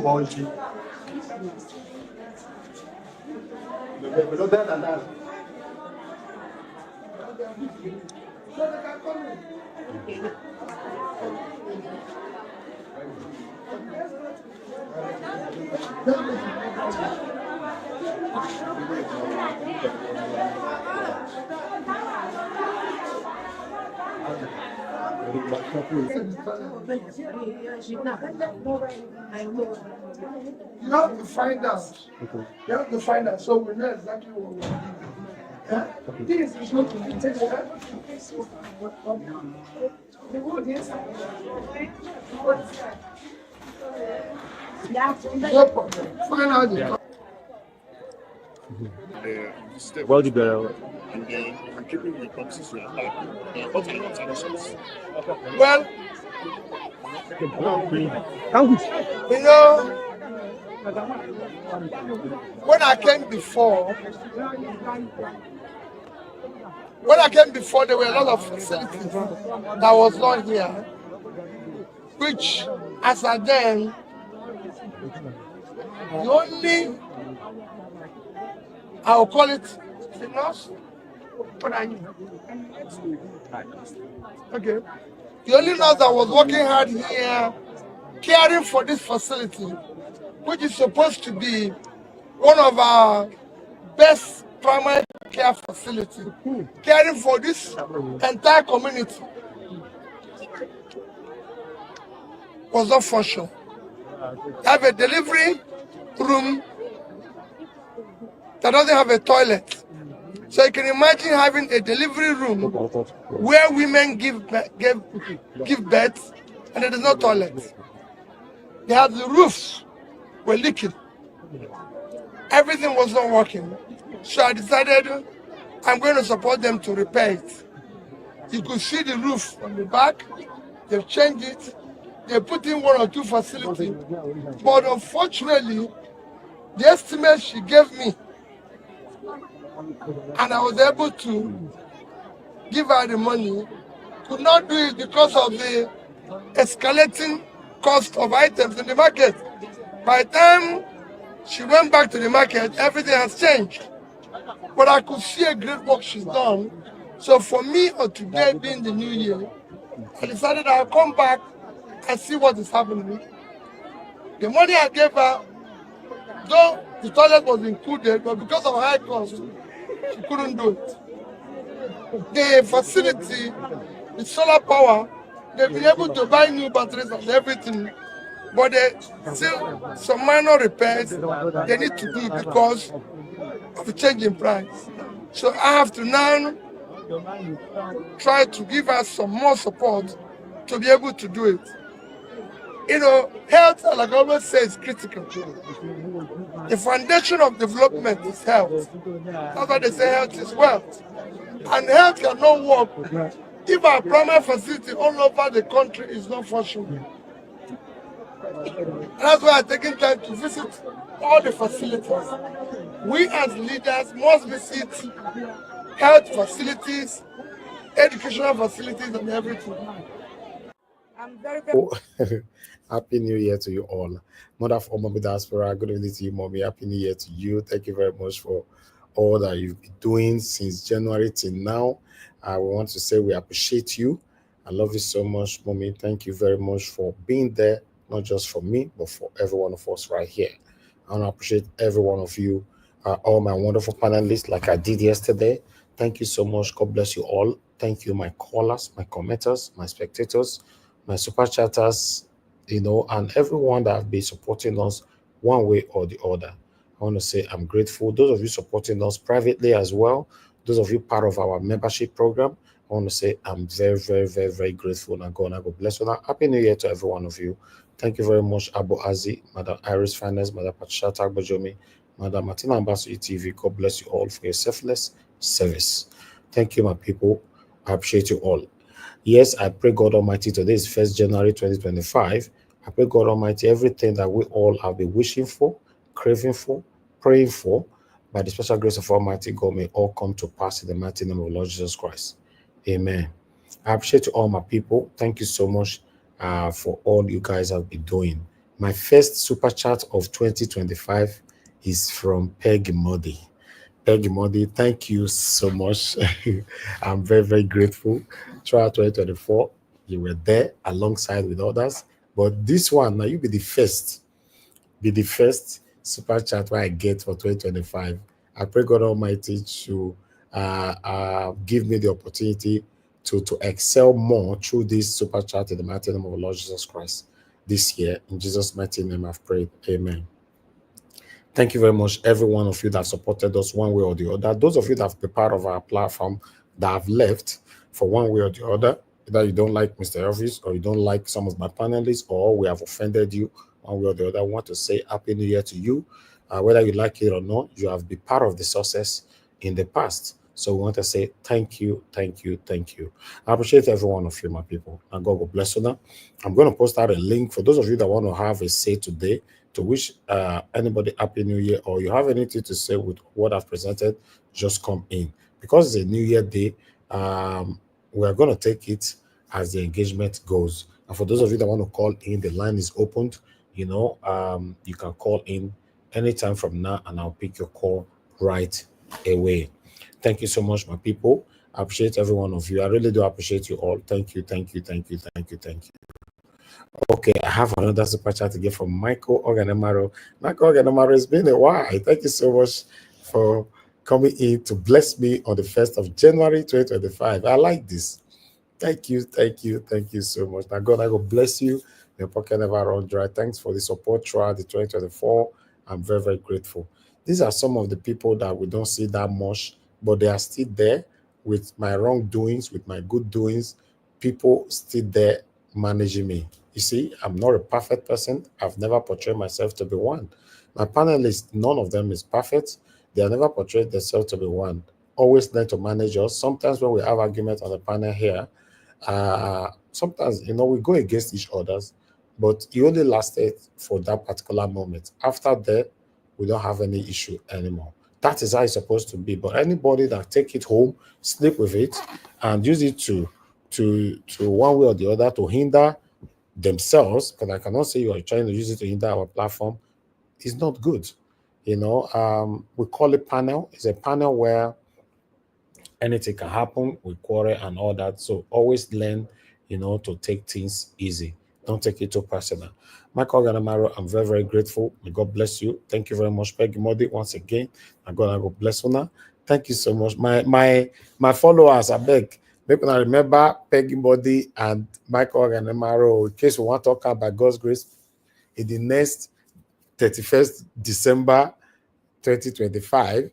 You have to find out. Okay. You have to find out so we know exactly what we're doing. Yeah? Okay. This is not to take the wood inside. No problem. Find out the well, developed. And then I'm keeping the promises we have had. What are your solutions? well, you know, when I came before, there were a lot of facilities that was not here, which, as at then, the only, I'll call it, nurse. What I need. Okay. The only nurse that was working hard here, caring for this facility, which is supposed to be one of our best primary care facilities, caring for this entire community, was not functional. They have a delivery room that doesn't have a toilet. So you can imagine having a delivery room where women give birth and there is no toilet. They have the roofs were leaking. Everything was not working. So I decided I'm going to support them to repair it. You could see the roof on the back. They've changed it. They put in 1 or 2 facilities. But unfortunately, the estimate she gave me, and I was able to give her the money, could not do it because of the escalating cost of items in the market. By the time she went back to the market, everything has changed. But I could see a great work she's done. So for me, or today being the new year, I decided I'll come back and see what is happening. The money I gave her, though the toilet was included, but because of high cost, she couldn't do it. The facility, the solar power, they've been able to buy new batteries and everything, but still some minor repairs they need to do because of the change in price. So I have to now try to give us some more support to be able to do it. You know, health, like I always say, is critical. The foundation of development is health. That's why they say health is wealth. And health cannot work if our primary facility all over the country is not functioning. That's why I'm taking time to visit all the facilities. We as leaders must visit health facilities, educational facilities, and everything. I'm very Happy New Year to you all. Mother of all Mommy Diaspora, good evening to you, Mommy. Happy New Year to you. Thank you very much for all that you've been doing since January till now. We want to say we appreciate you. I love you so much, Mommy. Thank you very much for being there, not just for me, but for every one of us right here. I want to appreciate every one of you, all my wonderful panelists, like I did yesterday. Thank you so much. God bless you all. Thank you, my callers, my commenters, my spectators, my super chatters, you know, and everyone that have been supporting us one way or the other. I want to say I'm grateful. Those of you supporting us privately as well, those of you part of our membership program, I want to say I'm very, very, very, very grateful. And God bless you. Happy New Year to every one of you. Thank you very much, Abu Azi, Madam Iris Finance, Madam Patricia Tagbojomi, Madam Martina Ambassador TV. God bless you all for your selfless service. Thank you, my people. I appreciate you all. Yes, I pray God Almighty, today is 1st January 2025. I pray God Almighty, everything that we all have been wishing for, craving for, praying for, by the special grace of Almighty God, may all come to pass in the mighty name of Lord Jesus Christ. Amen. I appreciate you all, my people. Thank you so much for all you guys have been doing. My first super chat of 2025 is from Peggy Modi. Peggy Modi, thank you so much. I'm very, very grateful. Throughout 2024, you were there alongside with others. But this one, now you be the first. Be the first super chat where I get for 2025. I pray God Almighty to give me the opportunity to excel more through this super chat in the mighty name of Lord Jesus Christ this year. In Jesus' mighty name, I've prayed. Amen. Thank you very much, every one of you that supported us one way or the other. Those of you that have been part of our platform that have left for one way or the other, either you don't like Mr. Elvis or you don't like some of my panelists, or we have offended you one way or the other, I want to say Happy New Year to you. Whether you like it or not, you have been part of the success in the past. So we want to say thank you, thank you, thank you. I appreciate every one of you, my people. And God will bless you now. I'm going to post out a link for those of you that want to have a say today, to wish anybody Happy New Year, or you have anything to say with what I've presented, just come in. Because it's a New Year day, we're going to take it as the engagement goes. And for those of you that want to call in, the line is opened. You know, you can call in anytime from now, and I'll pick your call right away. Thank you so much, my people. I appreciate every one of you. I really do appreciate you all. Thank you, thank you, thank you, thank you, thank you. Okay, I have another super chat to get from Michael Oganemaro. Michael Oganemaro, it's been a while. Thank you so much for coming in to bless me on the 1st of January 2025. I like this. Thank you, thank you, thank you so much. Now, God, I will bless you. Your pocket never run dry. Thanks for the support throughout the 2024. I'm very, very grateful. These are some of the people that we don't see that much, but they are still there with my wrongdoings, with my good doings. People still there managing me. You see, I'm not a perfect person. I've never portrayed myself to be one. My panelists, none of them is perfect. They have never portrayed themselves to be one. Always learn to manage us. Sometimes when we have arguments on the panel here, sometimes, you know, we go against each other's, but it only lasted for that particular moment. After that, we don't have any issue anymore. That is how it's supposed to be. But anybody that take it home, sleep with it, and use it to one way or the other to hinder themselves, because I cannot say you are trying to use it to hinder our platform, is not good. You know, we call it panel. It's a panel where anything can happen with quarrel and all that. So always learn, you know, to take things easy. Don't take it too personal. Michael Ganamaro, I'm very, very grateful. May God bless you. Thank you very much, Peggy Modi, once again. May God bless you now. Thank you so much. My followers, I beg, make me remember Peggy Modi and Michael Ganamaro, in case we want to talk about God's grace in the next 31st December 2025.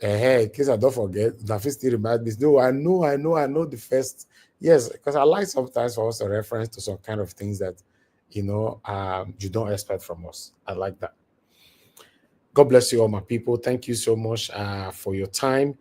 In case I don't forget, Nafi still remind me. No, I know the first. Yes, because I like sometimes for us to reference to some kind of things that, you know, you don't expect from us. I like that. God bless you all, my people. Thank you so much for your time,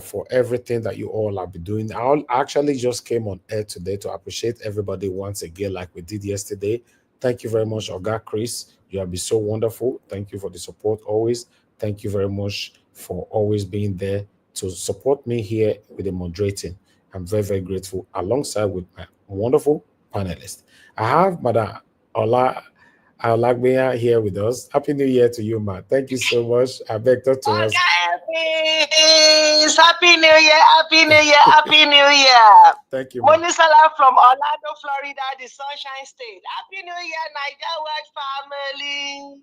for everything that you all have been doing. I actually just came on air today to appreciate everybody once again, like we did yesterday. Thank you very much, Oga Chris. You have been so wonderful. Thank you for the support always. Thank you very much for always being there to support me here with the moderating. I'm very, very grateful, alongside with my wonderful panelists. I have Madam Olagbia here with us. Happy New Year to you, ma. Thank you so much. I beg to us. Happy New Year, Happy New Year, Happy New Year. Thank you. Monisala from Orlando, Florida, the Sunshine State. Happy New Year, NAIJA World family.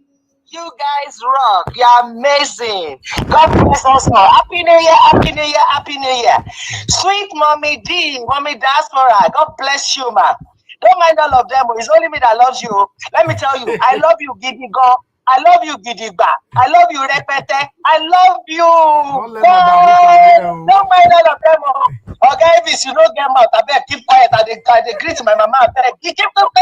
You guys rock. You're amazing. God bless us all. Happy New Year, Happy New Year, Happy New Year. Sweet Mommy D, Mommy Diaspora. God bless you, ma. Don't mind all of them. It's only me that loves you. Let me tell you, I love you, Gidi Go. I love you, Gidigba. I love you, Repete. I love you. Don't mind all of them. Okay, if you don't get mouth, I beg, keep quiet. I greet my mama. I beg, keep quiet.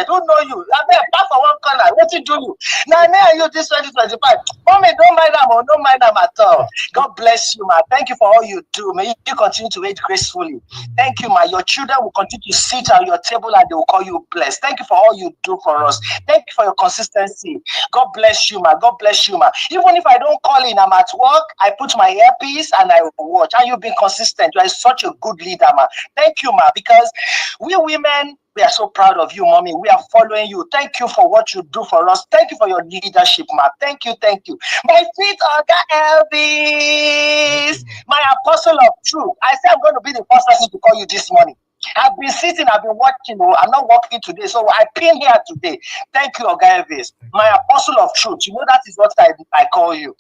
Who know you? I beg, back for one corner. What you do you? Now, you this 2025. Mommy, don't mind them. Don't mind them at all. God bless you, ma. Thank you for all you do. May you continue to age gracefully. Thank you, ma. Your children will continue to sit at your table and they will call you blessed. Thank you for all you do for us. Thank you for your consistency. mercy. God bless you, ma. God bless you, ma. Even if I don't call in, I'm at work, I put my earpiece and I watch. And you've been consistent. You are such a good leader, ma. Thank you, ma, because we women, we are so proud of you, mommy. We are following you. Thank you for what you do for us. Thank you for your leadership, ma. Thank you, thank you. My sweet Oga Elvis, my apostle of truth. I said I'm going to be the first person to call you this morning. I've been sitting, I've been watching. I'm not working today, so I pin here today. Thank you, Oga Elvis, my apostle of truth. You know that is what I call you.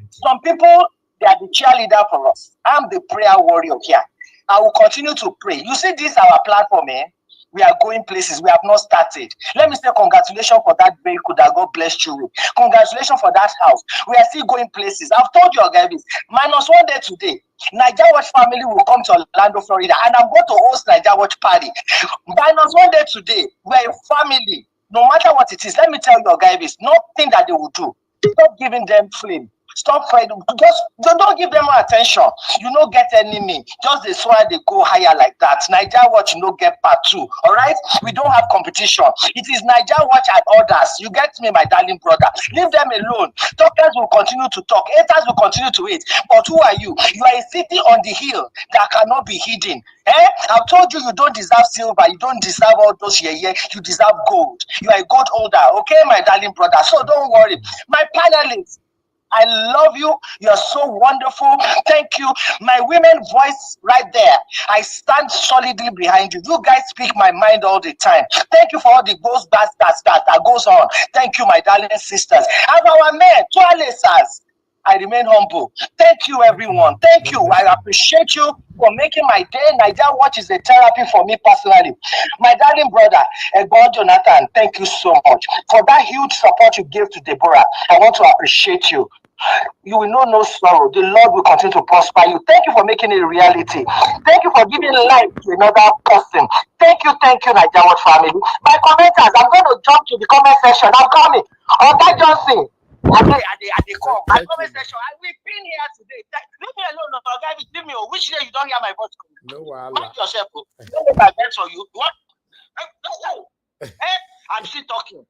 Some people, they are the cheerleader for us. I'm the prayer warrior here. I will continue to pray. You see, this our platform, eh? We are going places. We have not started. Let me say congratulations for that vehicle that God blessed you with. Congratulations for that house. We are still going places. I've told you, guys, minus one day today, NAIJA Watch family will come to Orlando, Florida, and I'm going to host NAIJA Watch party. Minus one day today, we're a family. No matter what it is, let me tell you, guys, nothing that they will do. Stop giving them flame. Stop fighting. Just don't give them more attention. You don't get enemy. Just the why they go higher like that. NAIJA Watch, you don't get part 2. All right? We don't have competition. It is NAIJA Watch and others. You get me, my darling brother. Leave them alone. Talkers will continue to talk. Haters will continue to hate. But who are you? You are a city on the hill that cannot be hidden. Eh? I've told you, you don't deserve silver. You don't deserve all those yeah. You deserve gold. You are a gold holder. Okay, my darling brother. So don't worry. My panelists, I love you. You're so wonderful. Thank you. My women voice right there. I stand solidly behind you. You guys speak my mind all the time. Thank you for all the ghost bastards that goes on. Thank you, my darling sisters. And our men, toileters, I remain humble. Thank you, everyone. Thank you. I appreciate you for making my day. NAIJA Watch is a therapy for me personally. My darling brother, Egbon Jonathan, thank you so much for that huge support you gave to Deborah. I want to appreciate you. You will know no sorrow. The Lord will continue to prosper you. Thank you for making it a reality. Thank you for giving life to another person. Thank you, NAIJA Watch family. My commenters, I'm going to jump to the comment section. I'm coming. Oga Johnson. I come. My comment section. We've been here today. Leave me alone, Oga. Leave me. Which day you don't hear my voice? No, mind yourself. Don't make my best for you. What? No. I'm still talking.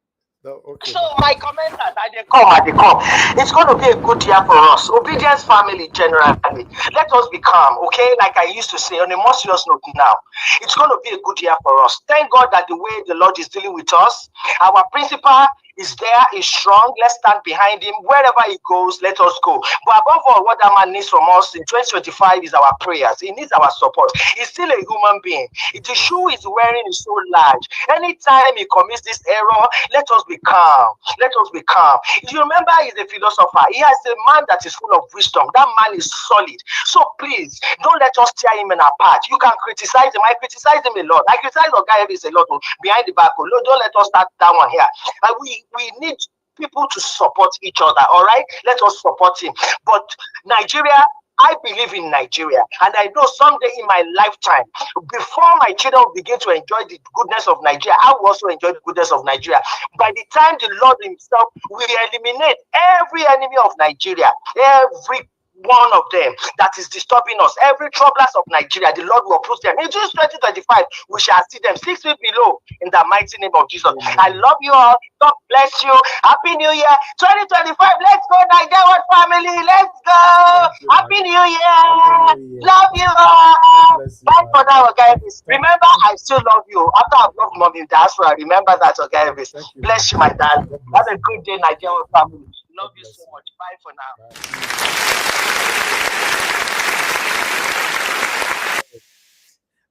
No, okay, so my commenters, they come. It's going to be a good year for us. Obedience family generally. Let us be calm, okay? Like I used to say on a more serious note now. It's going to be a good year for us. Thank God that the way the Lord is dealing with us, our principal is there, is strong. Let's stand behind him. Wherever he goes, let us go. But above all, what that man needs from us in 2025 is our prayers. He needs our support. He's still a human being. The shoe he's wearing is so large. Anytime he commits this error, let us be calm. Let us be calm. You remember, he's a philosopher. He has a man that is full of wisdom. That man is solid. So please, don't let us tear him apart. You can criticize him. I criticize him a lot. I criticize Oga Elvis a lot behind the back. Don't let us start that one here. We need people to support each other, all right? Let us support him. But Nigeria, I believe in Nigeria, and I know someday in my lifetime, before my children begin to enjoy the goodness of Nigeria, I will also enjoy the goodness of Nigeria. By the time the Lord himself will eliminate every enemy of Nigeria, every one of them that is disturbing us, every troublers of Nigeria, the Lord will uproot them. In June 2025, we shall see them 6 feet below in the mighty name of Jesus. Amen. I love you all. God bless you. Happy New Year 2025. Let's go, NAIJA Watch family. Let's go. Happy New Year. Love you all. Bye for now, guys. Remember, I still love you. After I've loved mommy diaspora, remember that, guys. Bless you, my dad. Have a good day, NAIJA Watch family. Love you so much. Bye for now.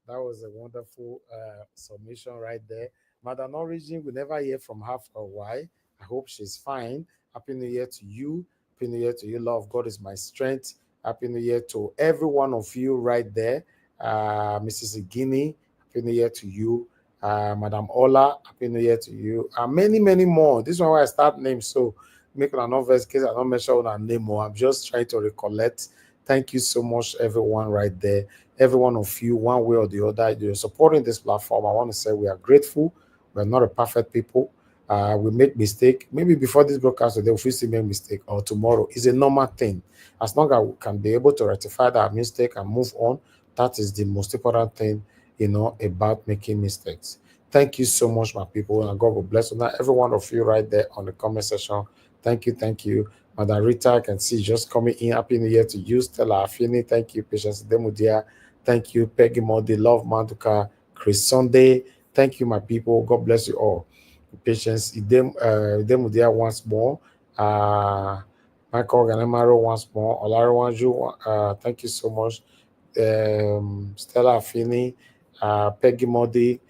That was a wonderful submission right there. Madam Origin, we never hear from her for a while. I hope she's fine. Happy New Year to you. Happy New Year to you. Love of God is my strength. Happy New Year to every one of you right there. Mrs. Igini, Happy New Year to you. Madam Ola, Happy New Year to you. Many, many more. This one where I start names, so make an novice case. I don't mention our name more. I'm just trying to recollect. Thank you so much, everyone right there. Every one of you, one way or the other, you're supporting this platform. I want to say we are grateful. We're not a perfect people. We make mistake. Maybe before this broadcast today, if we still make mistake, or tomorrow, is a normal thing. As long as we can be able to rectify that mistake and move on, that is the most important thing, about making mistakes. Thank you so much, my people, and God will bless you. Now, every one of you right there on the comment section. Thank you, thank you. Madam Rita, I can see just coming in. Happy New Year to you, Stella Afini. Thank you, Patience Demudia. Thank you, Peggy Modi, Love Manduka, Chris Sunday. Thank you, my people. God bless you all. Patience Demudia once more. Michael Ganemaro once more. Olarawanju, thank you so much. Stella Afini, Peggy Modi,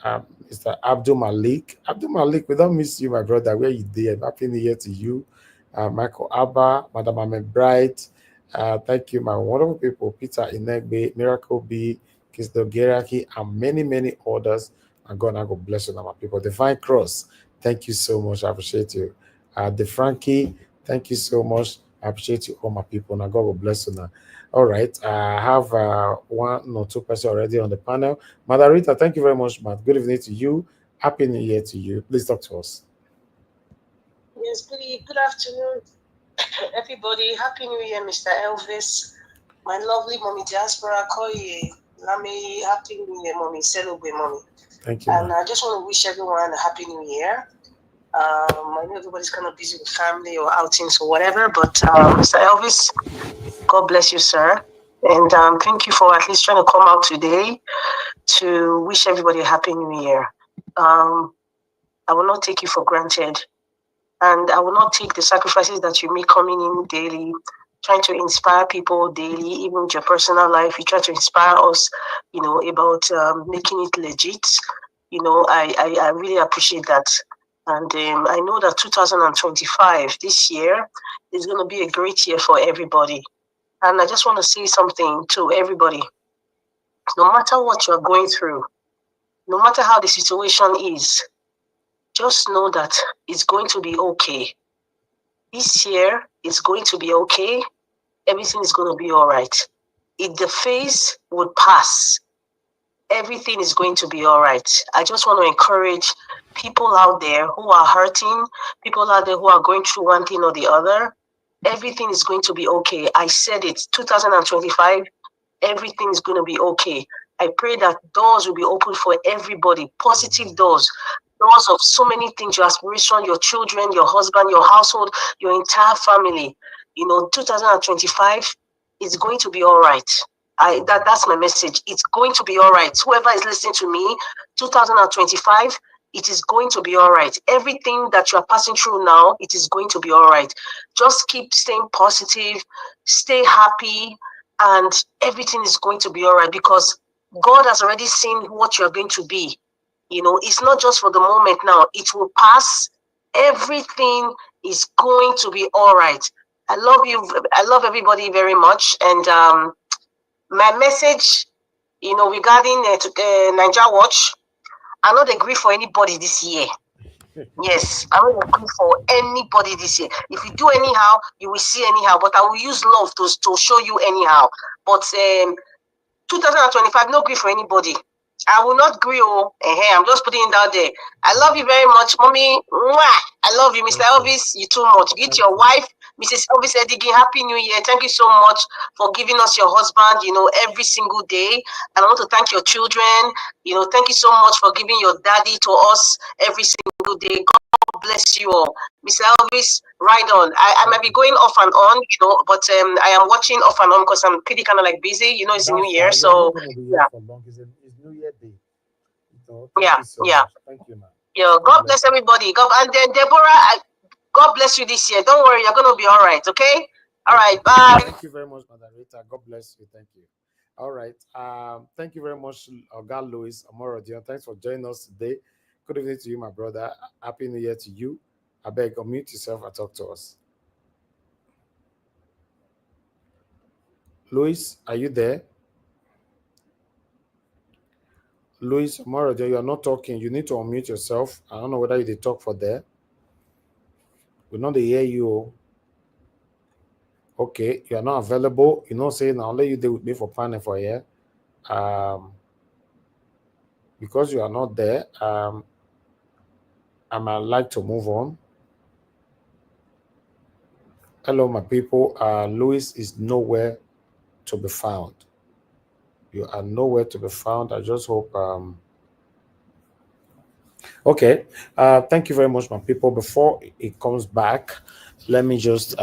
Mr. Abdul Malik. Abdul Malik, we don't miss you, my brother. Where you there? Happy New Year to you. Michael Abba, Madam Ahmed Bright. Thank you, my wonderful people. Peter Inegbe, Miracle B, Kisdo Geraki, and many, many others. And God, I God bless you, my people. Divine Cross, thank you so much. I appreciate you. The Frankie, thank you so much. I appreciate you, all my people. Now, God will bless you now. All right. I have one or two persons already on the panel. Margarita, thank you very much, Matt. Good evening to you. Happy New Year to you. Please talk to us. Yes, good afternoon, everybody. Happy New Year, Mr. Elvis. My lovely mommy diaspora, Koye. Lami, Happy New Year, mommy. Celebrate, mommy. Thank you. And I just want to wish everyone a Happy New Year. I know everybody's kind of busy with family or outings or whatever, but Mr. Elvis, God bless you, sir. And thank you for at least trying to come out today to wish everybody a Happy New Year. I will not take you for granted. And I will not take the sacrifices that you make coming in daily, trying to inspire people daily, even with your personal life. You try to inspire us, about making it legit. I really appreciate that. And I know that 2025, this year, is going to be a great year for everybody. And I just want to say something to everybody. No matter what you're going through, no matter how the situation is, just know that it's going to be okay. This year, it's going to be okay. Everything is going to be all right. If the phase would pass, everything is going to be all right. I just want to encourage people out there who are hurting, people out there who are going through one thing or the other. Everything is going to be okay. I said it, 2025, everything is going to be okay. I pray that doors will be open for everybody, positive doors of so many things, your aspiration, your children, your husband, your household, your entire family. 2025 is going to be all right. That's my message. It's going to be all right. Whoever is listening to me, 2025, it is going to be all right. Everything that you are passing through now, it is going to be all right. Just keep staying positive, stay happy, and everything is going to be all right because God has already seen what you're going to be. It's not just for the moment now. It will pass. Everything is going to be all right. I love you. I love everybody very much. And my message, regarding NAIJA Watch, I not agree for anybody this year. Yes, I don't agree for anybody this year. If you do anyhow, you will see anyhow. But I will use love to show you anyhow. But 2025, no agree for anybody. I will not agree. I'm just putting it out there. I love you very much, mommy. Mwah! I love you, Mr. Elvis. You too much. Get your wife, Mrs. Elvis Edighi. Happy New Year. Thank you so much for giving us your husband, every single day. And I want to thank your children. Thank you so much for giving your daddy to us every single day. God bless you all. Mr. Elvis, right on. I might be going off and on, but I am watching off and on because I'm pretty kind of like busy. It's a new year, so yeah. It's New Year Day. Yeah. Thank you, man. Yeah. God bless everybody. And then Deborah, God bless you this year. Don't worry, you're gonna be all right. Okay. All right. Bye. Thank you very much, Madam Rita. God bless you. Thank you. All right. Thank you very much, Oga Louis Amorodion. Thanks for joining us today. Good evening to you, my brother. Happy New Year to you. I beg, unmute yourself and talk to us. Louis, are you there? Louis Amorodion, you are not talking. You need to unmute yourself. I don't know whether you did talk for there. We know they hear you. Okay, you are not available. Saying I'll let you deal with me for panel for here. Because you are not there, I might like to move on. Hello, my people. Louis is nowhere to be found. You are nowhere to be found. I just hope Okay. Thank you very much, my people. Before it comes back, let me just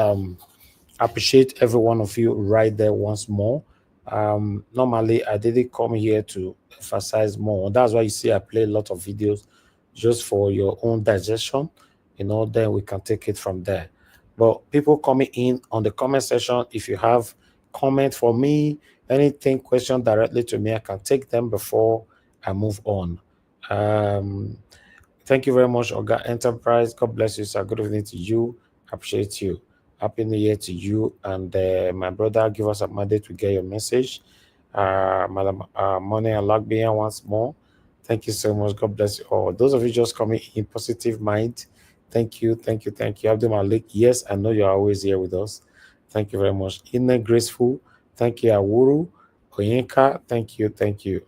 appreciate every one of you right there once more. Normally, I didn't come here to emphasize more. That's why you see I play a lot of videos just for your own digestion. Then we can take it from there. But people coming in on the comment section, if you have comment for me, anything, question directly to me, I can take them before I move on. Um, Thank you very much, Oga Enterprise. God bless you, sir. Good evening to you. Appreciate you. Happy New Year to you and my brother. Give us a mandate to get your message. Madam Money and Lagbian once more. Thank you so much. God bless you all. Those of you just coming in positive mind, thank you, thank you, thank you. Abdul Malik, yes, I know you're always here with us. Thank you very much. Inner Graceful, thank you. Awuru, Oyinka, thank you, thank you.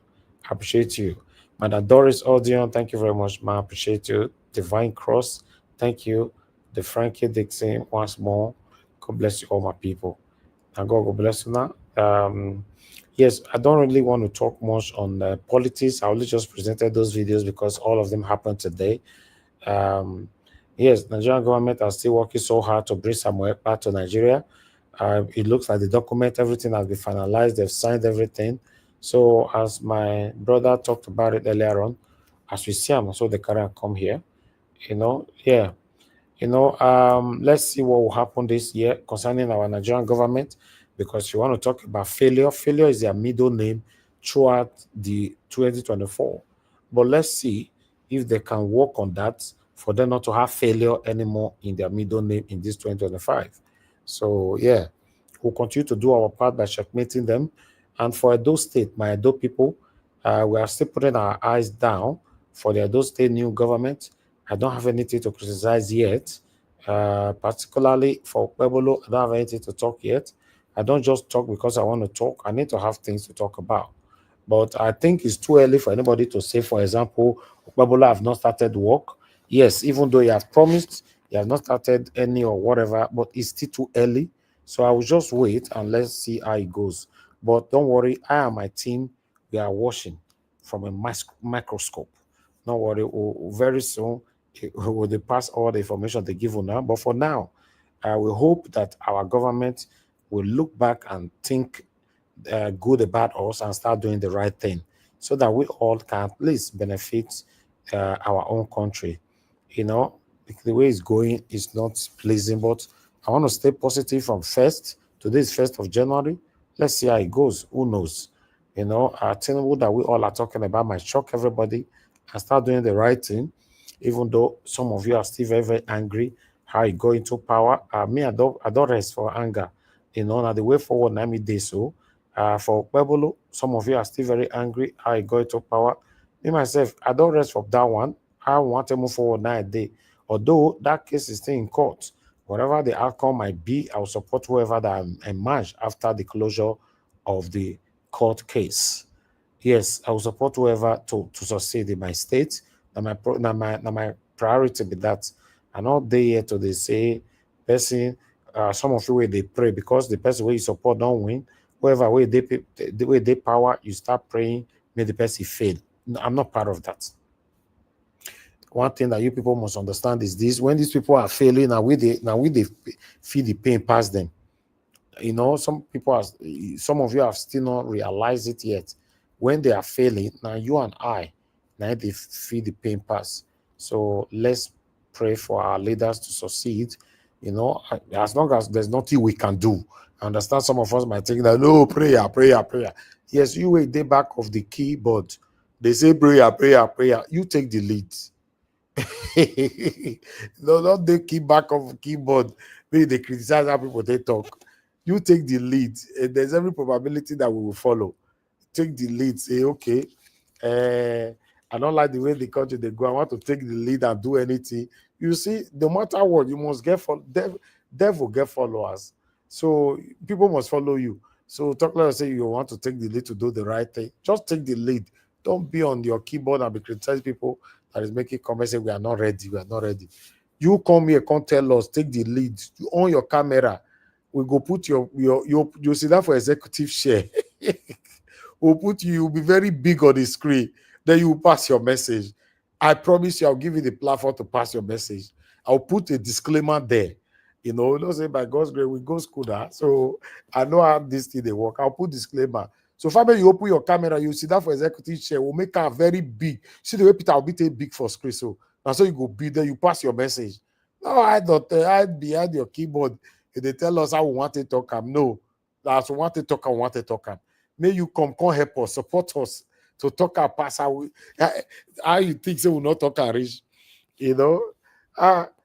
Appreciate you. Madam Doris Odion, thank you very much, ma. Appreciate you. Divine Cross, thank you. The Frankie Dixon, once more. God bless you, all my people. And God bless you now. Yes, I don't really want to talk much on politics. I only just presented those videos because all of them happened today. Um, yes, Nigerian government are still working so hard to bring Samuel back to Nigeria. It looks like the document, everything has been finalized. They've signed everything. So as my brother talked about it earlier on, as we see him, so they can come here. Yeah. Let's see what will happen this year concerning our Nigerian government, because you want to talk about failure. Failure is their middle name throughout the 2024. But let's see if they can work on that for them not to have failure anymore in their middle name in this 2025. So, yeah, we'll continue to do our part by checkmating them. And for Edo State, my Edo people, we are still putting our eyes down for the Edo State new government. I don't have anything to criticize yet, particularly for Pueblo. I don't have anything to talk yet. I don't just talk because I want to talk. I need to have things to talk about. But I think it's too early for anybody to say, for example, Pueblo have not started work. Yes, even though he has promised, he has not started any or whatever, but it's still too early. So I will just wait and let's see how it goes. But don't worry, I and my team, we are watching from a microscope. Don't worry, very soon will they pass all the information they give you now. But for now, we hope that our government will look back and think good about us and start doing the right thing so that we all can at least benefit our own country. You know, the way it's going is not pleasing, but I want to stay positive from first. Today is 1st of January. Let's see how it goes. Who knows? Tinubu that we all are talking about might shock everybody and start doing the right thing, even though some of you are still very, very angry how he go into power. I don't rest for anger. Now the way forward, now me day so. For Pueblo, some of you are still very angry how he go into power. Me myself, I don't rest for that one. I want to move forward now a day. Although that case is still in court, whatever the outcome might be, I'll support whoever that emerge after the closure of the court case. Yes, I will support whoever to succeed in my state. My priority be that. And all day here to they say person some of you where they pray because the person where you support don't win. Whoever where the way they power, you start praying, may the person fail. No, I'm not part of that. One thing that you people must understand is this: when these people are failing, now we they feel the pain past them. Some of you have still not realized it yet. When they are failing, now you and I, now they feel the pain pass. So let's pray for our leaders to succeed. As long as there's nothing we can do. I understand some of us might think that no, prayer, prayer, prayer. Yes, you wait the back of the keyboard. They say prayer, prayer, prayer. You take the lead. No, not the key back of keyboard. Maybe they criticize how people they talk. You take the lead, and there's every probability that we will follow. Take the lead, say, okay, I don't like the way the country they go. I want to take the lead and do anything. You see, no matter what, you must get devil get followers. So people must follow you. So talk like say you want to take the lead to do the right thing. Just take the lead. Don't be on your keyboard and be criticizing people that is making comments say we are not ready, we are not ready. You come here, come tell us, take the lead. You on your camera. We go put you see that for executive share. We'll put you'll be very big on the screen. Then you pass your message. I promise you, I'll give you the platform to pass your message. I'll put a disclaimer there. Don't say by God's grace, we go school that. So I know how this thing they work. I'll put disclaimer. So family, you open your camera, you see that for executive chair, we'll make her very big. See the way Peter will be take big for screen. So now so you go big, then you pass your message. No, I don't hide behind your keyboard. If they tell us how we want to talk, no. That's we want to talk, we want to talk. May you come help us, support us to talk and pass how you think so will not talk and reach.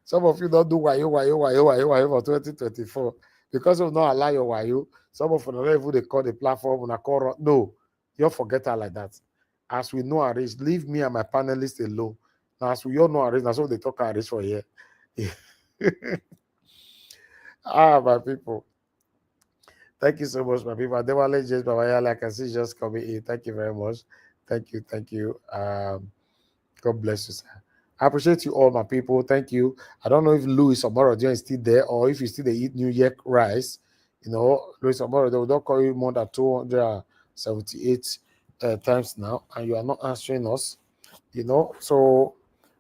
Some of you don't do wayo for 2024 because of not allow your wayo. Some of you don't even they call the platform and call no, you forget her like that. As we know our race, leave me and my panelists alone. Now, as we all know our race, that's what they talk our race for here. My people. Thank you so much, my people. Adewale James Babayala, I can see just coming in. Thank you very much. Thank you. God bless you, sir. I appreciate you all, my people. Thank you. I don't know if Louis Omorodio is still there or if you still eat New Year rice. Louis Omorodio, we don't call you more than 278 times now, and you are not answering us. So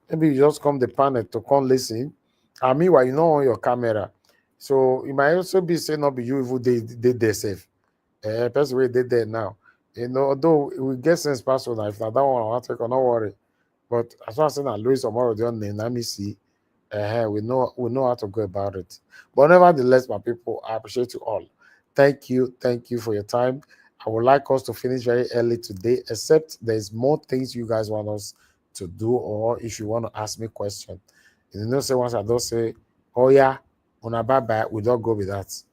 maybe you just come the panel to come listen. And meanwhile, you're not on your camera. So it might also be saying not be you if they there safe. Person way they there now. Although we get sense password now, if not that one I want to take, no worry. But as far as saying that Louis Omorodio name, let me see. We know how to go about it. But nevertheless, my people, I appreciate you all. Thank you for your time. I would like us to finish very early today, except there's more things you guys want us to do, or if you want to ask me question. Say once I don't say, oh yeah, on a bye, we don't go with that.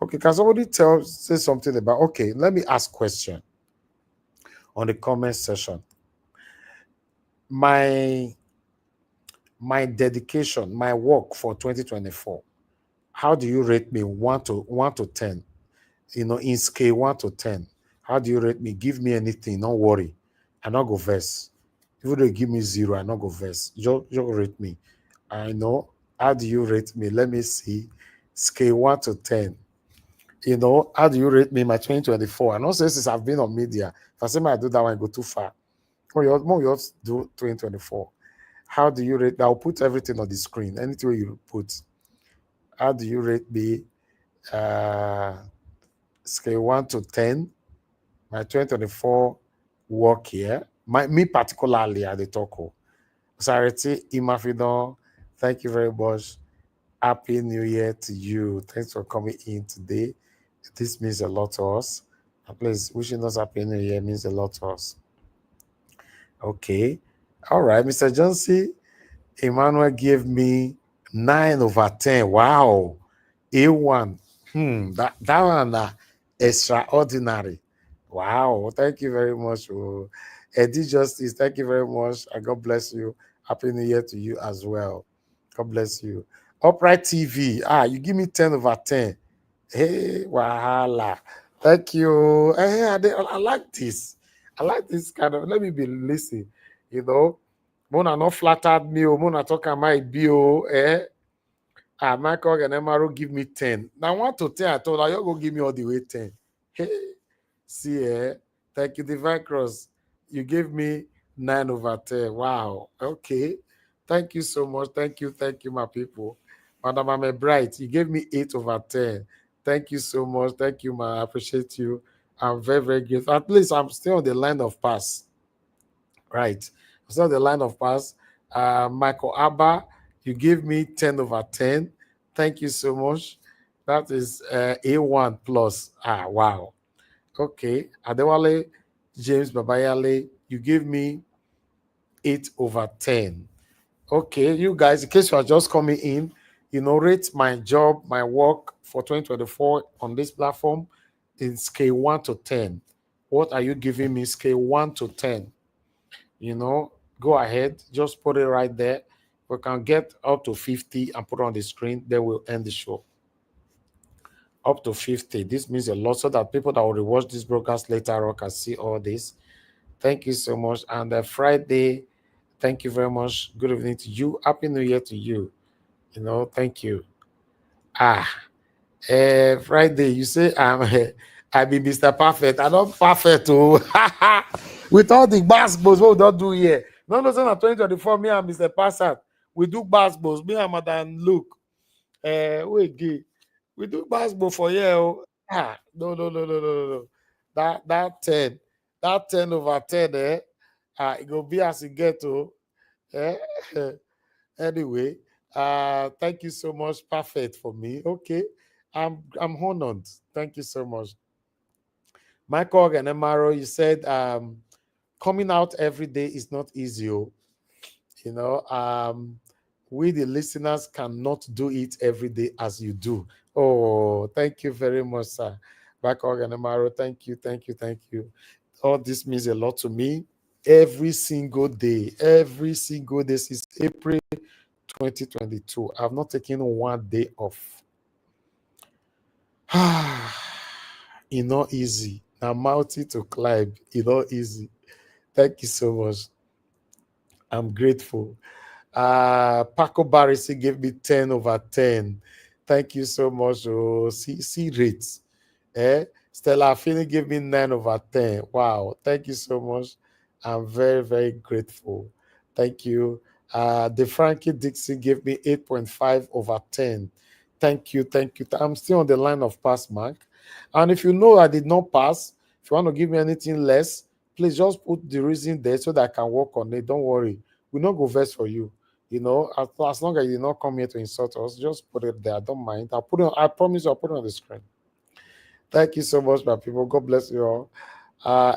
Okay, can somebody say something about, okay, let me ask question on the comment section. My dedication, my work for 2024, how do you rate me 1 to 10? In scale 1 to 10, how do you rate me? Give me anything, don't worry. I not go verse. If they give me 0, I not go verse. Just rate me. I know. How do you rate me? Let me see. Scale 1 to 10. How do you rate me my 2024? I know since I've been on media. If I say I do that one, I go too far. More you do 2024. How do you rate? I'll put everything on the screen. Anything you put. How do you rate me? Scale 1 to 10. My 2024 work here. Me particularly at the Toko. Sarity Imafidon, thank you very much. Happy New Year to you. Thanks for coming in today. This means a lot to us. And please, wishing us Happy New Year means a lot to us. Okay. All right, Mr. Johnson. Emmanuel gave me 9 over 10. Wow. A1. That one extraordinary. Wow. Thank you very much. Eddie Justice, thank you very much. And God bless you. Happy New Year to you as well. God bless you. Upright TV. You give me 10 over 10. Hey, wahala. Thank you. Hey, I like this. I like this kind of, let me be listening. Mona not flattered me, Mona talk my bio, Michael and Emaro give me 10. Now 1 to 10, I told her, you go give me all the way 10. Hey, see, thank you, Divine Cross. You gave me 9 over 10. Wow. Okay. Thank you so much. Thank you, my people. Madam Ame Bright, you gave me 8 over 10. Thank you so much. Thank you, man. I appreciate you. I'm very, very grateful. At least I'm still on the line of pass. Right. I'm still on the line of pass. Michael Abba, you gave me 10 over 10. Thank you so much. That is A1 plus. Wow. Okay. Adewale James Babayale, you gave me 8 over 10. Okay, you guys, in case you are just coming in, rate my job, my work for 2024 on this platform in scale 1 to 10. What are you giving me? Scale 1 to 10. Go ahead, just put it right there. We can get up to 50 and put it on the screen, then we'll end the show. Up to 50. This means a lot so that people that will rewatch this broadcast later on can see all this. Thank you so much. And Friday, thank you very much. Good evening to you. Happy New Year to you. Thank you. Friday, you say I be Mr. Perfect. I don't perfect oh. With all the basketballs, what we don't do here. No, 2024, me and Mr. Passat, we do basketballs. Me and Madam Luke. Wait, gay. We do basketball for here. Oh. No. That 10. That 10 over 10, it go be as it get to. Eh? Anyway, thank you so much. Perfect for me. Okay. I'm honored. Thank you so much. Michael and Amaro, you said coming out every day is not easy. You know, we the listeners cannot do it every day as you do. Oh, thank you very much, sir. Michael and Amaro, thank you. All this means a lot to me. Every single day since April 2022, I've not taken one day off. It's not easy. Now, mountain to climb, it's not easy. Thank you so much. I'm grateful. Paco Barisi gave me 10 over 10. Thank you so much. Oh, see rates. Stella Fini gave me 9 over 10. Wow. Thank you so much. I'm very, very grateful. Thank you. The Frankie Dixie gave me 8.5 over 10. Thank you. I'm still on the line of pass mark. And if you know I did not pass, if you want to give me anything less, please just put the reason there so that I can work on it. Don't worry. We'll not go verse for you. You know, as long as you did not come here to insult us, just put it there. I don't mind. I promise you, I'll put it on the screen. Thank you so much, my people. God bless you all.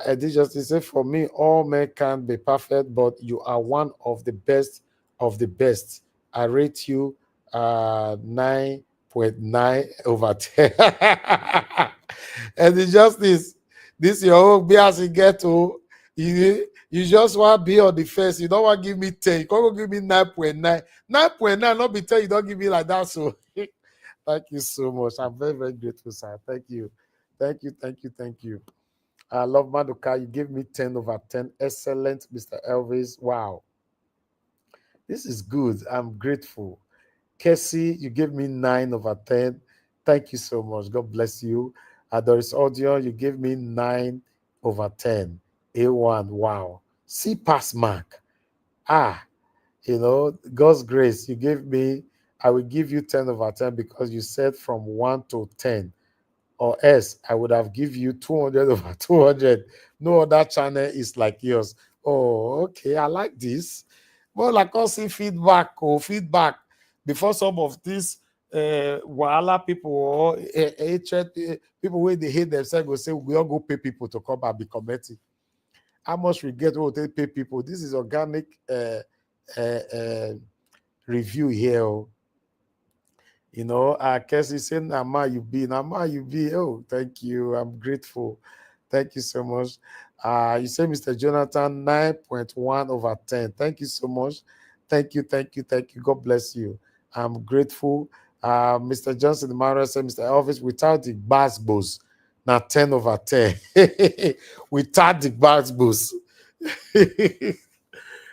Eddie Justice said, for me, all men can't be perfect, but you are one of the best of the best. I rate you 9.9 over 10. Eddie Justice, this your own be as you get to. You just want to be on the face. You don't want to give me 10. You can't give me 9.9. 9.9, not be 10. You don't give me like that. So thank you so much. I'm very, very grateful, sir. Thank you. I love Maduka. You give me 10 over 10. Excellent, Mr. Elvis. Wow. This is good. I'm grateful. Casey, you gave me 9 over 10. Thank you so much. God bless you. Doris Audio, you gave me 9 over 10. A1. Wow. C pass mark. You know, God's grace. You gave me, I will give you 10 over 10 because you said from 1 to 10. Or else I would have give you 200 over 200. No other channel is like yours. Oh, okay. I like this. More like also feedback before some of these Wahala people or people where they hate themselves go say we all go pay people to come and be committee. How much we get what they pay people? This is organic review here. You know, Cassie saying, Nama, you be. Oh, thank you. I'm grateful. Thank you so much. You say, Mr. Jonathan, 9.1 over 10. Thank you so much. Thank you. God bless you. I'm grateful. Mr. Johnson, the Mara said, Mr. Elvis, without the basketballs, now 10 over 10. Without the basketballs.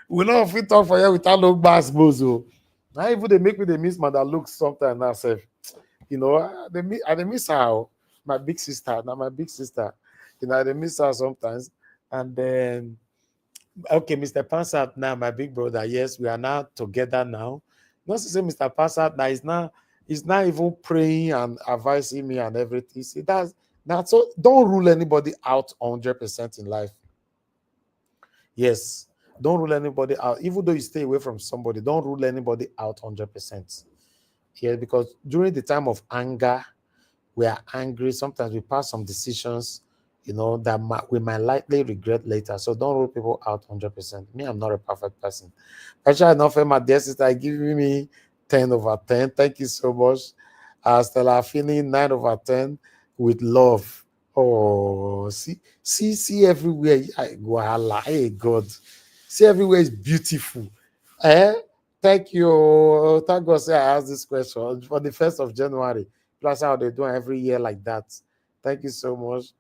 We know if we talk for you without no basketballs. Now even they make me the miss man that looks sometimes now say, you know, they miss her, my big sister. Now my big sister, you know, they miss her sometimes. And then okay, Mr. Pansat now, my big brother. Yes, we are now together now. Not to say Mr. Pansat now he's not even praying and advising me and everything. See, that's so don't rule anybody out 100% in life. Yes. Don't rule anybody out. Even though you stay away from somebody, don't rule anybody out 100%. Yeah, because during the time of anger, we are angry. Sometimes we pass some decisions, you know, that we might likely regret later. So don't rule people out 100%. Me, I'm not a perfect person. Actually, enough, my dear sister, giving me 10 over 10. Thank you so much. Stella Fini, 9 over 10 with love. Oh, see everywhere. Hey, God. See, everywhere is beautiful. Thank you. Thank God say I asked this question for the 1st of January. That's how they do every year like that. Thank you so much.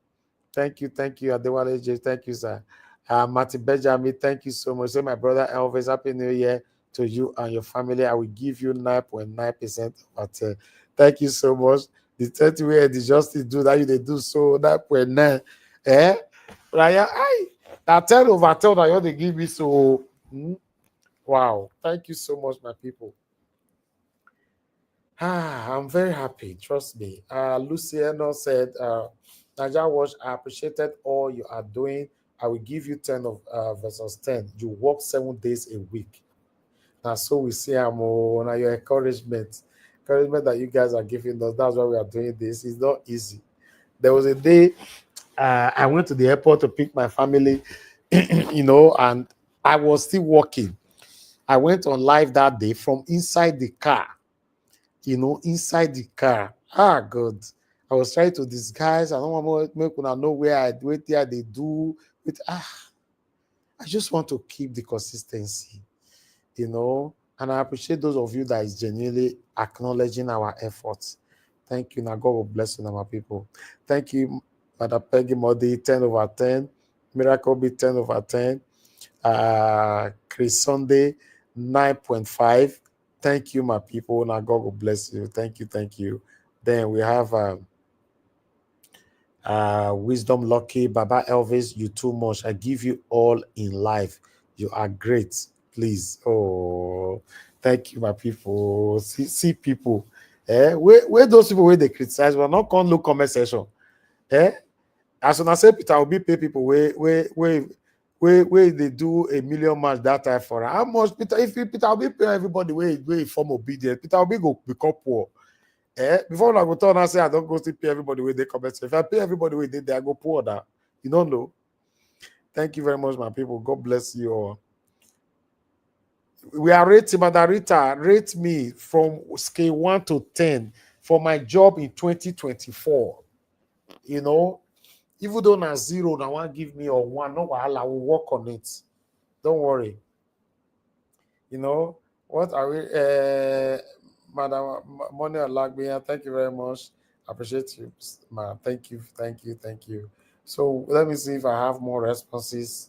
Thank you, Adewale J. Thank you, sir. Martin Benjamin, thank you so much. Say, my brother Elvis, Happy New Year to you and your family. I will give you 9.9% of 10. Thank you so much. The 30 where the justice do that, you they do so that when eh? Ryan, that 10 over 10 that you they give me so. Wow, thank you so much, my people. I'm very happy. Trust me. Luciano said, Naija Watch, I appreciated all you are doing. I will give you 10 of versus 10. You work 7 days a week. Now, so we see now your encouragement that you guys are giving us. That's why we are doing this. It's not easy. There was a day I went to the airport to pick my family, and I was still working. I went on live that day from inside the car. Inside the car. God. I was trying to disguise. I don't want to make una know where I wait there. They do. I just want to keep the consistency, and I appreciate those of you that is genuinely acknowledging our efforts. Thank you. Now God will bless you, my people. Thank you, Madam Peggy Modi, 10 over 10. Miracle be 10 over 10. Chris Sunday, 9.5. Thank you, my people. Now God will bless you. Thank you. Then we have Wisdom Lucky, Baba Elvis, you too much. I give you all in life. You are great. Please. Oh, thank you, my people. See people. Where those people where they criticize, we're not going to look comment section. As soon as I say Peter will be pay people where they do a million match that time for how much Peter will be pay everybody where form obedience. Peter will be go become poor. Before I go turn and say I don't go to pay everybody where they comment. If I pay everybody where they I go poor that. You don't know. Thank you very much, my people. God bless you all. We are rating, Madarita, rate me from scale 1 to 10 for my job in 2024. Even though na 0, now one give me or 1, no, I will work on it. Don't worry. What are we? Madam Money Alagbia, thank you very much. I appreciate you, ma. Thank you. So let me see if I have more responses.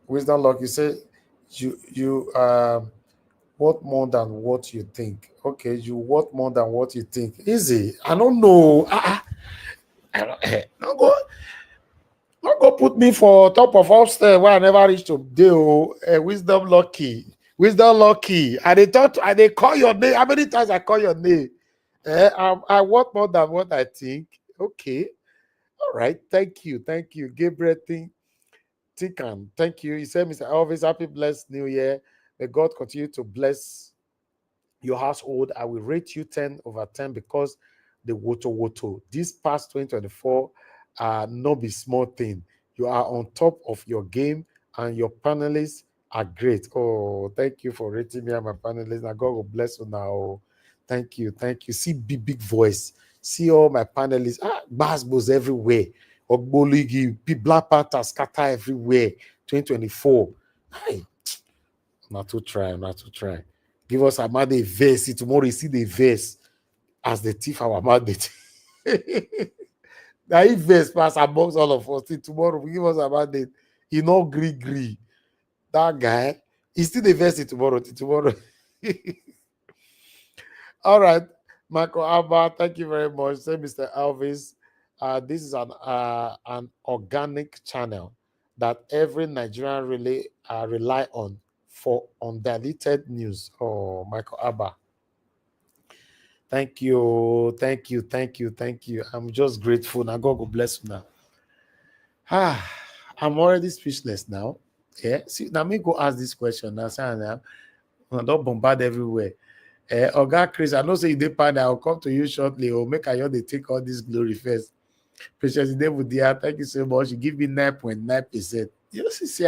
Wisdom Luck, you say you what more than what you think. Okay, you what more than what you think. Easy. I don't know. Don't go put me for top of upstairs where I never reached to deal. Wisdom Lucky. I they call your name. How many times I call your name? I want more than what I think. Okay. All right. Thank you. Gabriel Tinkan. Thank you. He said, Mr. Elvis, happy blessed new year. May God continue to bless your household. I will rate you 10 over 10 because the woto. This past 2024 no be small thing. You are on top of your game and your panelists are great. Oh, thank you for rating me and my panelists. Now God will bless you now. Thank you. See big voice. See all my panelists. Basbos everywhere. Ogboligi, Black Panther scatter everywhere. 2024. Hi. Not to try. Give us a man a verse. Tomorrow you see the verse as the thief our mandate. Now if verse pass amongst all of us, tomorrow we give us a mandate. He no agree. That guy, he still the verse tomorrow. All right, Michael Alba, thank you very much. Say, Mr. Elvis, this is an organic channel that every Nigerian really rely on for undiluted news. Oh, Michael Abba. Thank you. I'm just grateful. Now God will bless you now. I'm already speechless now. Yeah. See, now me go ask this question. Now don't bombard everywhere. Oga Chris, I know say you dey pan. I'll come to you shortly. Or make I they take all this glory first. Patience David, thank you so much. You give me 9.9%. You see,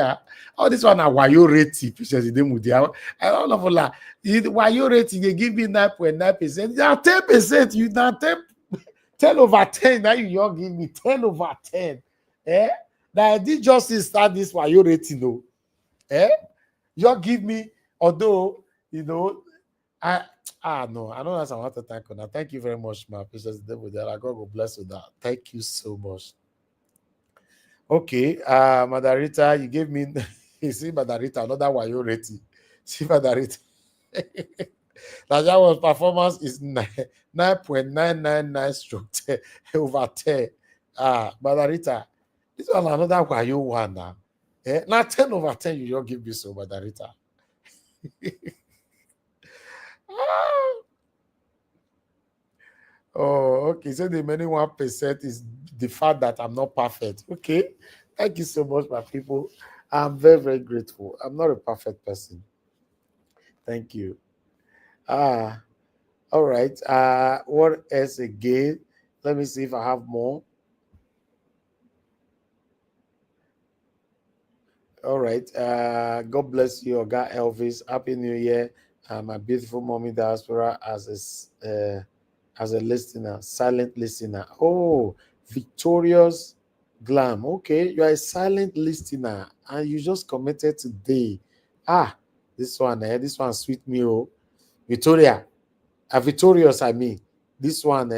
all this one are wayo rating. Patience David, I don't know for that. Wayo rating, they give me 9.9%. Now 10%. You now 10 over 10. Now you give me 10 over 10. Now I did just start this wayo rating, though. You give me, although no, I know that's I want to thank you. Now, thank you very much, my precious devil. God will bless you. That thank you so much. Okay, Madarita, you gave me you see Madarita, another wayo rating. See Madarita. Nigeria's performance is 9.999 stroke 10 over 10. Madarita, this one another why you one now. Now 10 over 10, you don't give me so, Madarita. Oh, okay. So the remaining 1% is the fact that I'm not perfect. Okay. Thank you so much, my people. I'm very, very grateful. I'm not a perfect person. Thank you. All right. What else again? Let me see if I have more. All right. God bless you, Oga Elvis. Happy New Year. My beautiful mommy diaspora as a listener, silent listener. Oh, victorious glam. Okay, you are a silent listener and you just committed today. This one sweet me. Oh, Victoria. Victorious, I mean. This one,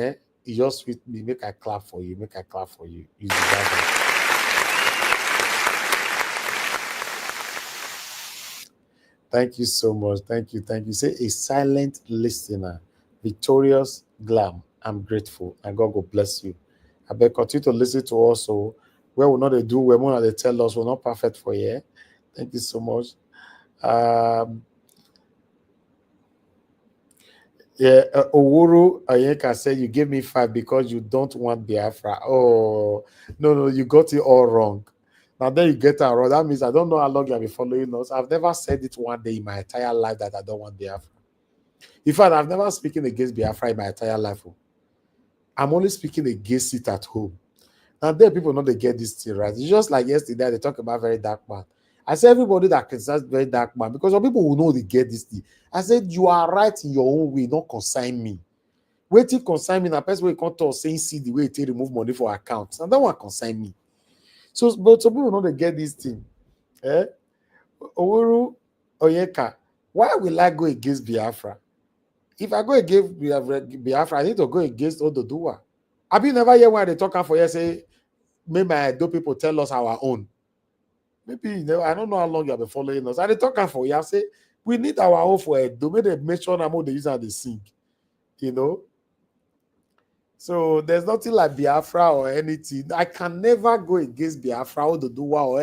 you just sweet me. Make I clap for you. Make I clap for you. You deserve it. Thank you so much. Thank you. Thank you. Say a silent listener. Victorious glam. I'm grateful. And God will bless you. I beg continue to listen to us. So where we're not they do, we're more they tell us we're not perfect for you. Thank you so much. Owuru Ayeka said you gave me 5 because you don't want Biafra. Oh, no, you got it all wrong. Now then you get it wrong. That means I don't know how long you have been following us. I've never said it one day in my entire life that I don't want Biafra. In fact, I've never spoken against Biafra in my entire life. I'm only speaking against it at home. Now there people know they get this thing right. It's just like yesterday they talk about very dark man. I said everybody that criticizes very dark man because some people will know they get this thing. I said you are right in your own way, not consign me. Waiting consign me, na person will come to us saying see the way they remove money for accounts. And that one consign me. So, but some people know they get this thing. Owuru Oyeka, why will I go against Biafra? If I go against Biafra, I need to go against Ododuwa. Have you never heard when they talk for you say, maybe my do people tell us our own? Maybe I don't know how long you have been following us. And they talk for you. I say, we need our own for a do they make sure how they use and they sing. You know? So there's nothing like Biafra or anything. I can never go against Biafra or Ododuwa or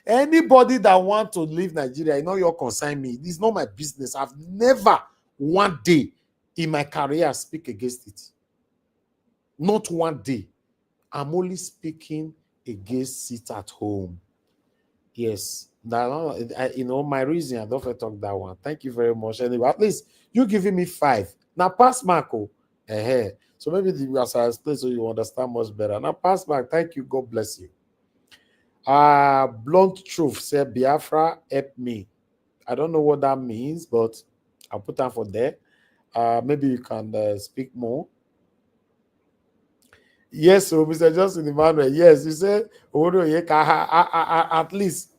anybody that want to leave Nigeria. You know, you're consign me. It's not my business. I've never one day in my career speak against it. Not one day. I'm only speaking against it at home. Yes. That, my reason, I don't talk that one. Thank you very much. Anyway, at least you're giving me 5. Now pass Marco. So maybe as I explain so you understand much better. Now pass back. Thank you. God bless you. Blunt truth said Biafra help me. I don't know what that means, but I'll put that for there. Maybe you can speak more. Yes, so Mr. Justin Emmanuel, yes, you said, at least,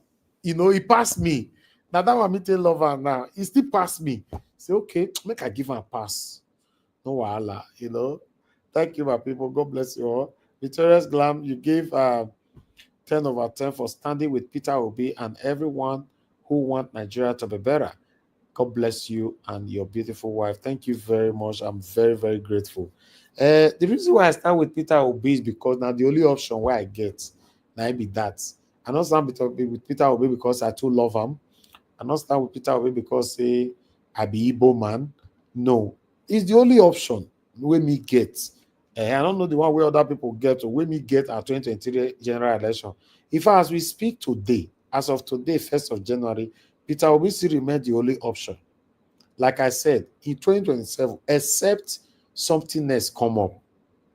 he passed me. Now that one meeting lover now, he still passed me. Say, okay, make I give him a pass. No wahala, Thank you, my people. God bless you all. Victorious Glam, you gave 10 over 10 for standing with Peter Obi and everyone who want Nigeria to be better. God bless you and your beautiful wife. Thank you very much. I'm very, very grateful. The reason why I start with Peter Obi is because now the only option where I get now be that. I don't start with Peter Obi because I too love him. I don't start with Peter Obi because I be Igbo man. No, it's the only option where me get. I don't know the one where other people get or where me get at 2023 general election. If as we speak today, as of today, 1st of January, Peter Obi still remain the only option. Like I said, in 2027, except something else come up.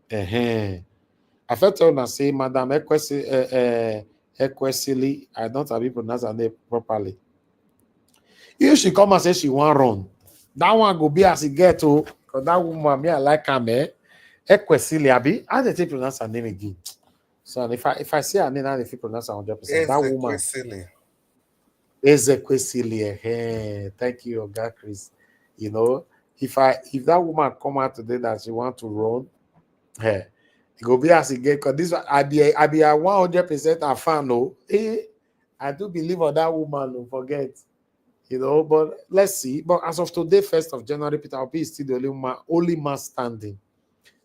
I felt to say, Madam Ekwesili, I don't have to pronounce her name properly. If she come and say she want run, that one go be as it get to, because that woman, me, I like her, Ekwesili, Abi, how did they pronounce her name again? So if I see her name, if you pronounce her 100%, that woman. Ezekwesili. Thank you, Oga Chris. If that woman come out today that she want to run, it go be as it get. Because this one, I be a 100% a fan. No, I do believe on that woman. Don't forget. But let's see. But as of today, 1st of January, Peter Obi is still the only man standing.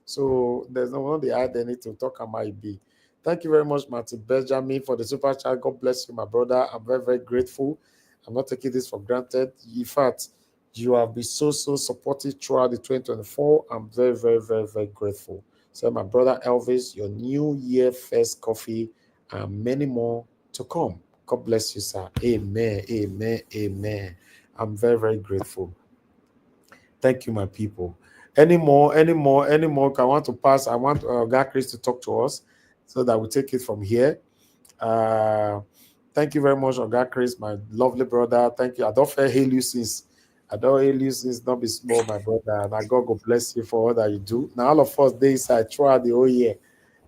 So there's no one they add any to talk about be. Thank you very much, Martin Benjamin, for the super chat. God bless you, my brother. I'm very, very grateful. I'm not taking this for granted. In fact, you have been so supportive throughout the 2024. I'm very, very, very, very grateful. So, my brother Elvis, your new year first coffee and many more to come. God bless you, sir. Amen. Amen. Amen. I'm very, very grateful. Thank you, my people. Any more? I want to pass. I want God Chris to talk to us so that we take it from here. Uh, thank you very much, Oga Chris, my lovely brother. Thank you. I don't hail you since. I don't hail you since not be small, my brother. And I God bless you for all that you do. Now, all of us days I throughout the whole year.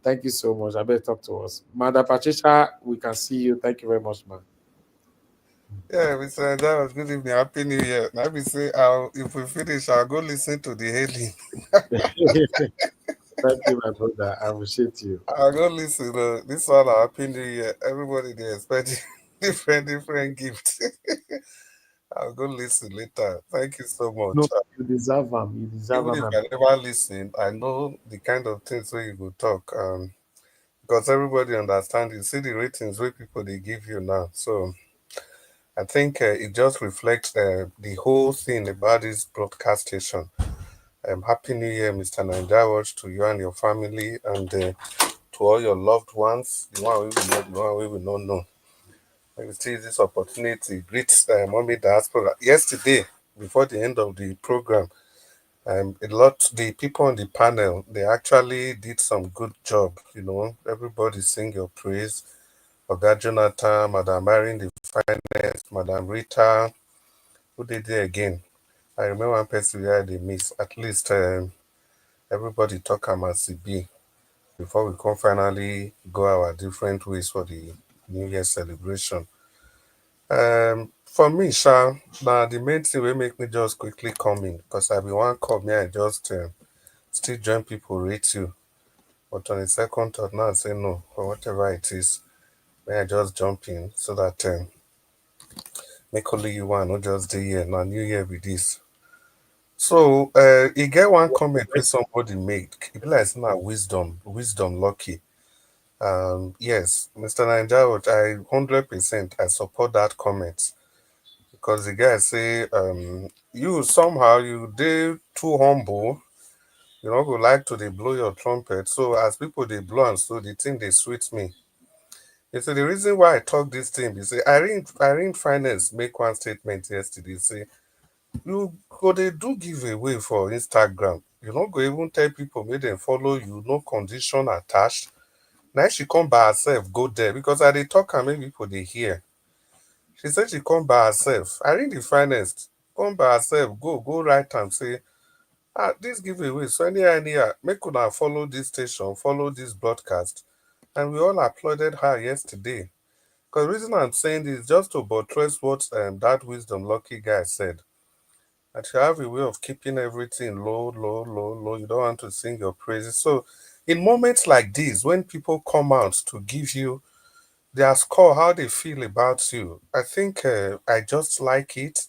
Thank you so much. I better talk to us. Mother Patricia, we can see you. Thank you very much, man. Yeah, Mr. That good evening. Happy New Year. Now we say, if we finish, I'll go listen to the hailing. Thank you, my brother. I appreciate you. I'll go listen. This one, Happy New Year. Everybody they expecting different gifts. I'll go listen later. Thank you so much. No, you deserve them. You deserve Even if them. I never listen, I know the kind of things where you go talk. Because everybody understands. You see the ratings where people they give you now. So I think it just reflects the whole thing about this broadcast station. Happy New Year, Mr. NAIJA Watch, to you and your family, and to all your loved ones, the one we will know, the one we will not know. I will see this opportunity. Greet Mommy Diaspora. Yesterday, before the end of the program, the people on the panel, they actually did some good job. Everybody sing your praise. Oga Jonathan, Madam Marin, the finest, Madam Rita, who did it again? I remember one person where they miss. At least everybody talk am as e be before we can finally go our different ways for the New Year celebration. For me, Sha, now the main thing will make me just quickly come in because I be one come here and just still join people rate you. But on the second thought now I say no, for whatever it is, may I just jump in so that make only you one, not just the year, now New Year with this. So you get one comment where somebody made. It be like na wisdom lucky. Yes, Mr. Naija, I 100% I support that comment because the guy say you somehow you did too humble. You know, go like to they blow your trumpet. So as people they blow and so the thing they sweet me. You say the reason why I talk this thing, you say Irene Finance make one statement yesterday. Say you go they do giveaway for Instagram. You no go even tell people make them follow you, no condition attached. Now she come by herself, go there because I dey talk and make people they hear. She said she come by herself. I read the finest. Come by herself, go right and say, this giveaway. So anyhow, make una follow this station, follow this broadcast. And we all applauded her yesterday. Because the reason I'm saying this is just to buttress what that wisdom lucky guy said. That you have a way of keeping everything low, low, low, low. You don't want to sing your praises. So in moments like this, when people come out to give you their score, how they feel about you, I think I just like it.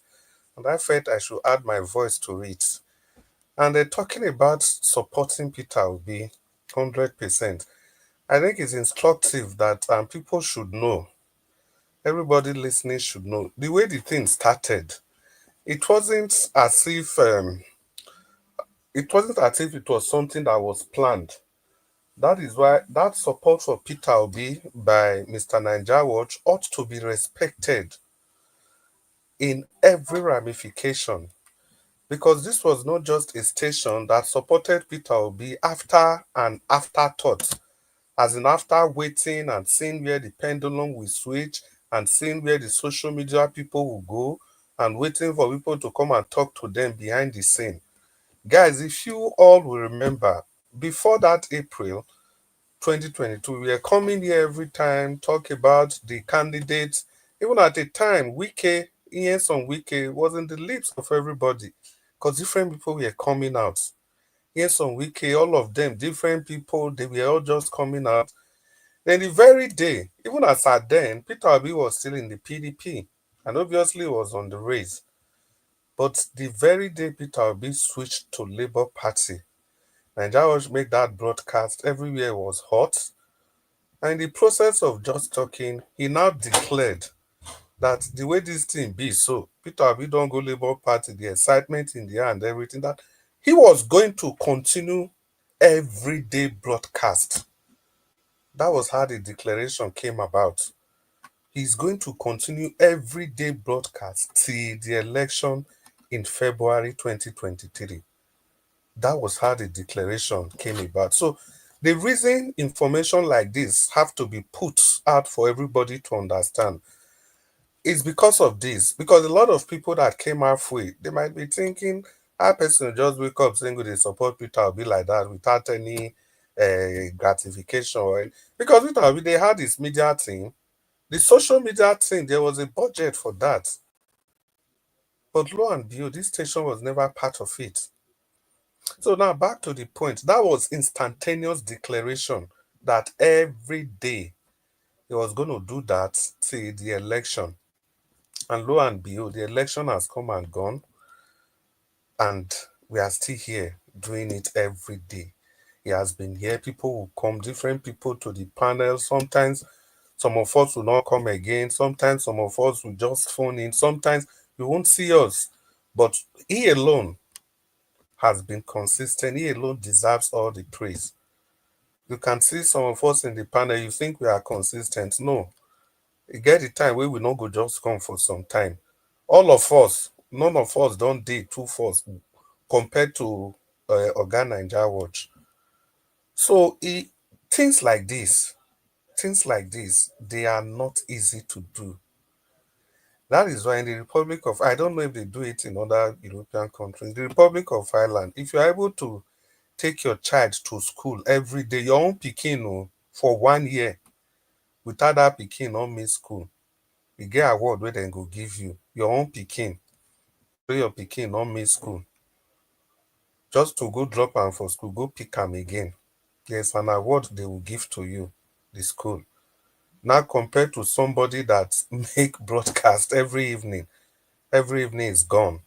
And I felt I should add my voice to it. And talking about supporting Peter Obi, 100%. I think it's instructive that people should know, everybody listening should know, the way the thing started, it wasn't as if it was something that was planned. That is why that support for Peter Obi by Mr. NAIJA Watch ought to be respected in every ramification. Because this was not just a station that supported Peter Obi after an afterthought, as in after waiting and seeing where the pendulum will switch and seeing where the social media people will go and waiting for people to come and talk to them behind the scene. Guys, if you all will remember, before that April 2022, we were coming here every time, talk about the candidates. Even at the time, Wike, Ian on Wike was in the lips of everybody because different people were coming out. Yes, on Wiki, all of them, different people, they were all just coming out. Then the very day, even as at then, Peter Obi was still in the PDP. and obviously he was on the race. But the very day Peter Obi switched to Labour Party, Nigerians make that broadcast, everywhere was hot. And in the process of just talking, he now declared that the way this thing be, so Peter Obi don't go Labour Party, the excitement in the air and everything, that he was going to continue everyday broadcast. That was how the declaration came about. He's going to continue everyday broadcast till the election in February 2023. That was how the declaration came about. So the reason information like this have to be put out for everybody to understand is because of this. Because a lot of people that came halfway, they might be thinking, how person just wake up saying they support Peter Obi like that without any gratification. Because Peter Obi, they had this media thing, the social media thing, there was a budget for that. But lo and behold, this station was never part of it. So now back to the point. That was instantaneous declaration that every day he was going to do that till the election. And lo and behold, the election has come and gone, and we are still here doing it every day. He has been here. People will come, different people to the panel. Sometimes some of us will not come again. Sometimes some of us will just phone in. Sometimes you won't see us. But he alone has been consistent. He alone deserves all the praise. You can see some of us in the panel, you think we are consistent. No. You get the time where we not go just come for some time. All of us, none of us don't date too fast compared to Oga NAIJA Watch. So things like this, they are not easy to do. That is why in the Republic of, I don't know if they do it in other European countries, the Republic of Ireland, if you're able to take your child to school every day, your own pikin for 1 year, without that pikin not miss school, you get award where they go give you, your own pikin, so your pikin not miss school. Just to go drop am for school, go pick am again. There's an award they will give to you, the school. Now compared to somebody that make broadcast every evening is gone.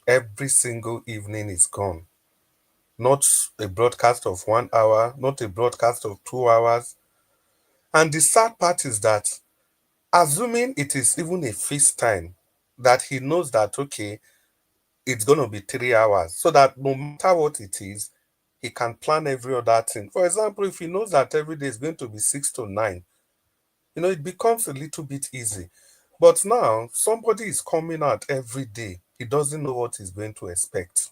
Every single evening is gone. Not a broadcast of 1 hour, not a broadcast of 2 hours. And the sad part is that, assuming it is even a feast time, that he knows that, okay, it's going to be 3 hours, so that no matter what it is, he can plan every other thing. For example, if he knows that every day is going to be 6 to 9, it becomes a little bit easy. But now, somebody is coming out every day. He doesn't know what he's going to expect.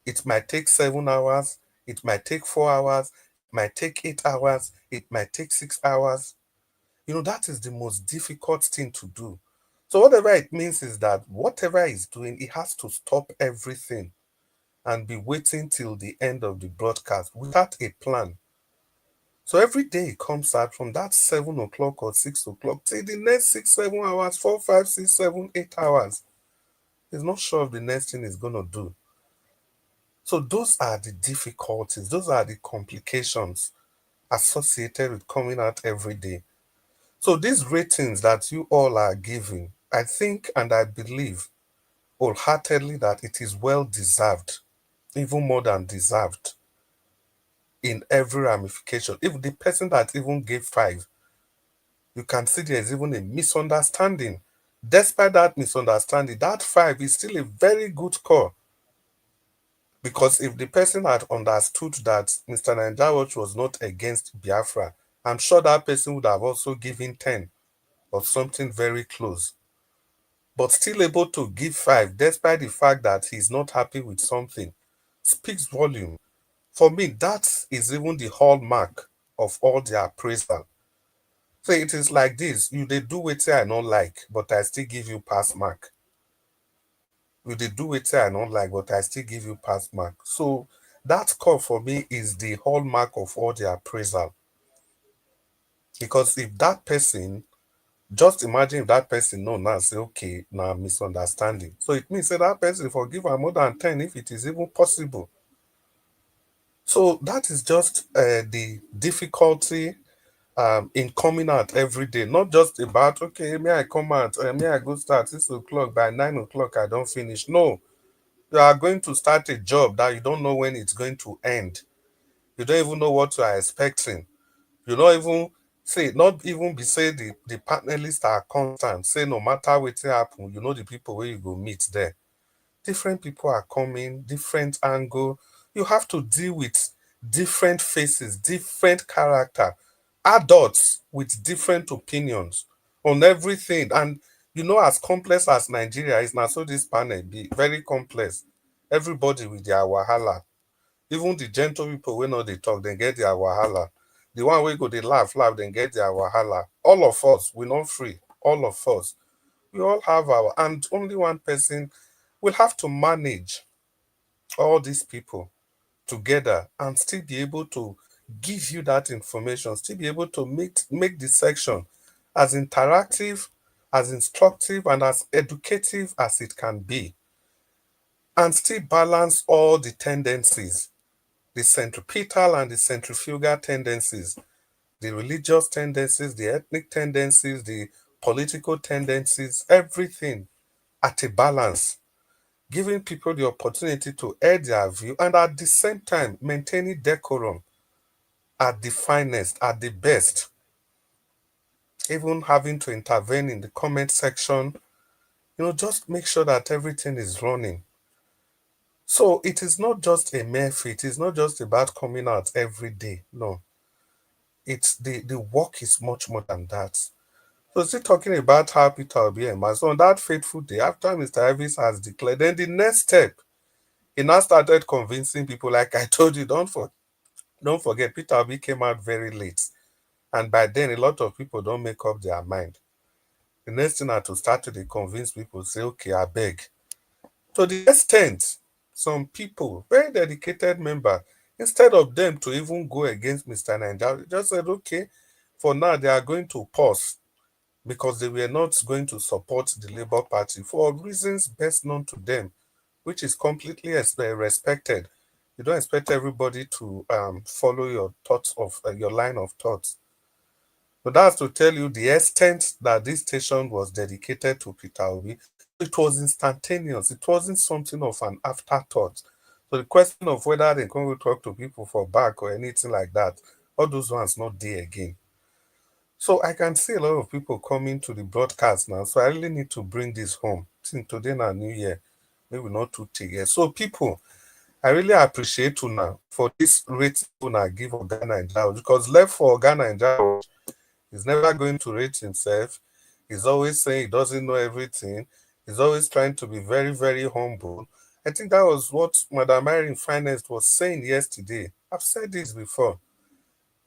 It might take 7 hours. It might take 4 hours. It might take 8 hours. It might take 6 hours. That is the most difficult thing to do. So whatever it means is that whatever he's doing, he has to stop everything and be waiting till the end of the broadcast without a plan. So every day he comes out from that 7 o'clock or 6 o'clock till the next 6, 7 hours, 4, 5, 6, 7, 8 hours. He's not sure of the next thing he's going to do. So those are the difficulties. Those are the complications associated with coming out every day. So these ratings that you all are giving, I think and I believe wholeheartedly that it is well deserved, even more than deserved, in every ramification. If the person that even gave 5, you can see there's even a misunderstanding. Despite that misunderstanding, that 5 is still a very good score. Because if the person had understood that Mr. NAIJA Watch was not against Biafra, I'm sure that person would have also given 10 or something very close. But still able to give 5, despite the fact that he's not happy with something, speaks volume. For me, that is even the hallmark of all their appraisal. So it is like this: they do wetin I don't like, but I still give you pass mark. They do wetin I don't like, but I still give you pass mark. So that score for me is the hallmark of all their appraisal. Because if that person, just imagine if that person know now, say, okay, now misunderstanding. So it means that person forgive her more than 10 if it is even possible. So that is just the difficulty in coming out every day, not just about, okay, may I come out, may I go start 6 o'clock, by 9 o'clock I don't finish. No, you are going to start a job that you don't know when it's going to end. You don't even know what you are expecting. You don't even say, not even be say the panelists are constant. Say no matter what happen, you know the people where you go meet there. Different people are coming, different angle. You have to deal with different faces, different character, adults with different opinions on everything. And you know, as complex as Nigeria is now, so this panel be very complex. Everybody with their wahala. Even the gentle people wey no dey talk, dem get their wahala. The one wey go dey laugh, laugh, dem get their wahala. All of us, we not free. All of us. We all have our, and only one person will have to manage all these people together and still be able to give you that information, still be able to make the section as interactive, as instructive, and as educative as it can be, and still balance all the tendencies, the centripetal and the centrifugal tendencies, the religious tendencies, the ethnic tendencies, the political tendencies, everything at a balance, giving people the opportunity to air their view and at the same time maintaining decorum at the finest, at the best, even having to intervene in the comment section, just make sure that everything is running. So it is not just a mere feat, it's not just about coming out every day. No, it's the work is much more than that. So still talking about how Peter will be emerged. So on that fateful day, after Mr. Elvis has declared, then the next step, he now started convincing people, like I told you, don't forget, Peter Obi came out very late. And by then, a lot of people don't make up their mind. The next thing are to start to convince people, say, okay, I beg. To the extent, some people, very dedicated member, instead of them to even go against Mr. NAIJA, they just said, okay, for now, they are going to pause because they were not going to support the Labour Party for reasons best known to them, which is completely respected. You don't expect everybody to follow your thoughts of your line of thoughts. So that's to tell you the extent that this station was dedicated to Peter Obi. It was instantaneous. It wasn't something of an afterthought. So the question of whether they can go talk to people for back or anything like that, all those ones not there again. So I can see a lot of people coming to the broadcast now. So I really need to bring this home. Since today na New Year, maybe not too take. So people, I really appreciate you now for this rate una give Oga Naija, because left for Oga Naija, he's never going to rate himself. He's always saying he doesn't know everything. He's always trying to be very, very humble. I think that was what Madam Irene Finest was saying yesterday. I've said this before.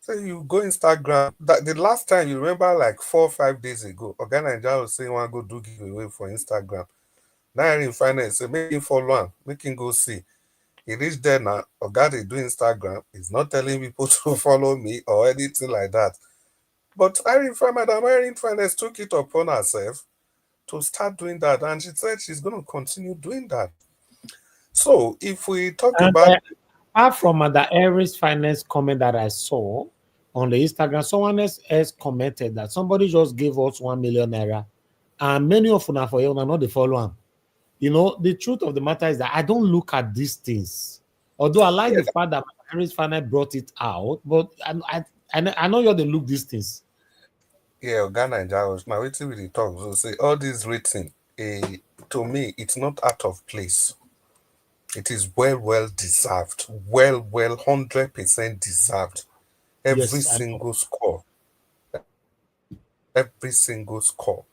So you go Instagram. That the last time you remember, like 4 or 5 days ago, Oga Naija was saying, "Want go do giveaway for Instagram." Now Irene Finest say, "Make him follow on, make him go see." He reached there now. Oga they do Instagram. He's not telling people to follow me or anything like that. But Madam Irene Finance took it upon herself to start doing that, and she said she's going to continue doing that. So if we talk And about apart from the Aries Finance comment that I saw on the Instagram, someone else commented that somebody just gave us 1 million naira, and many of them for you are not the follow. The truth of the matter is that I don't look at these things. Although I like the fact that Aries Finance brought it out, but I know you're the look these things. Ghana and Jaros, now waiting with the talk, so say all this written, to me, it's not out of place. It is well deserved, well 100% deserved. Every Yes, I know. single score, every single score.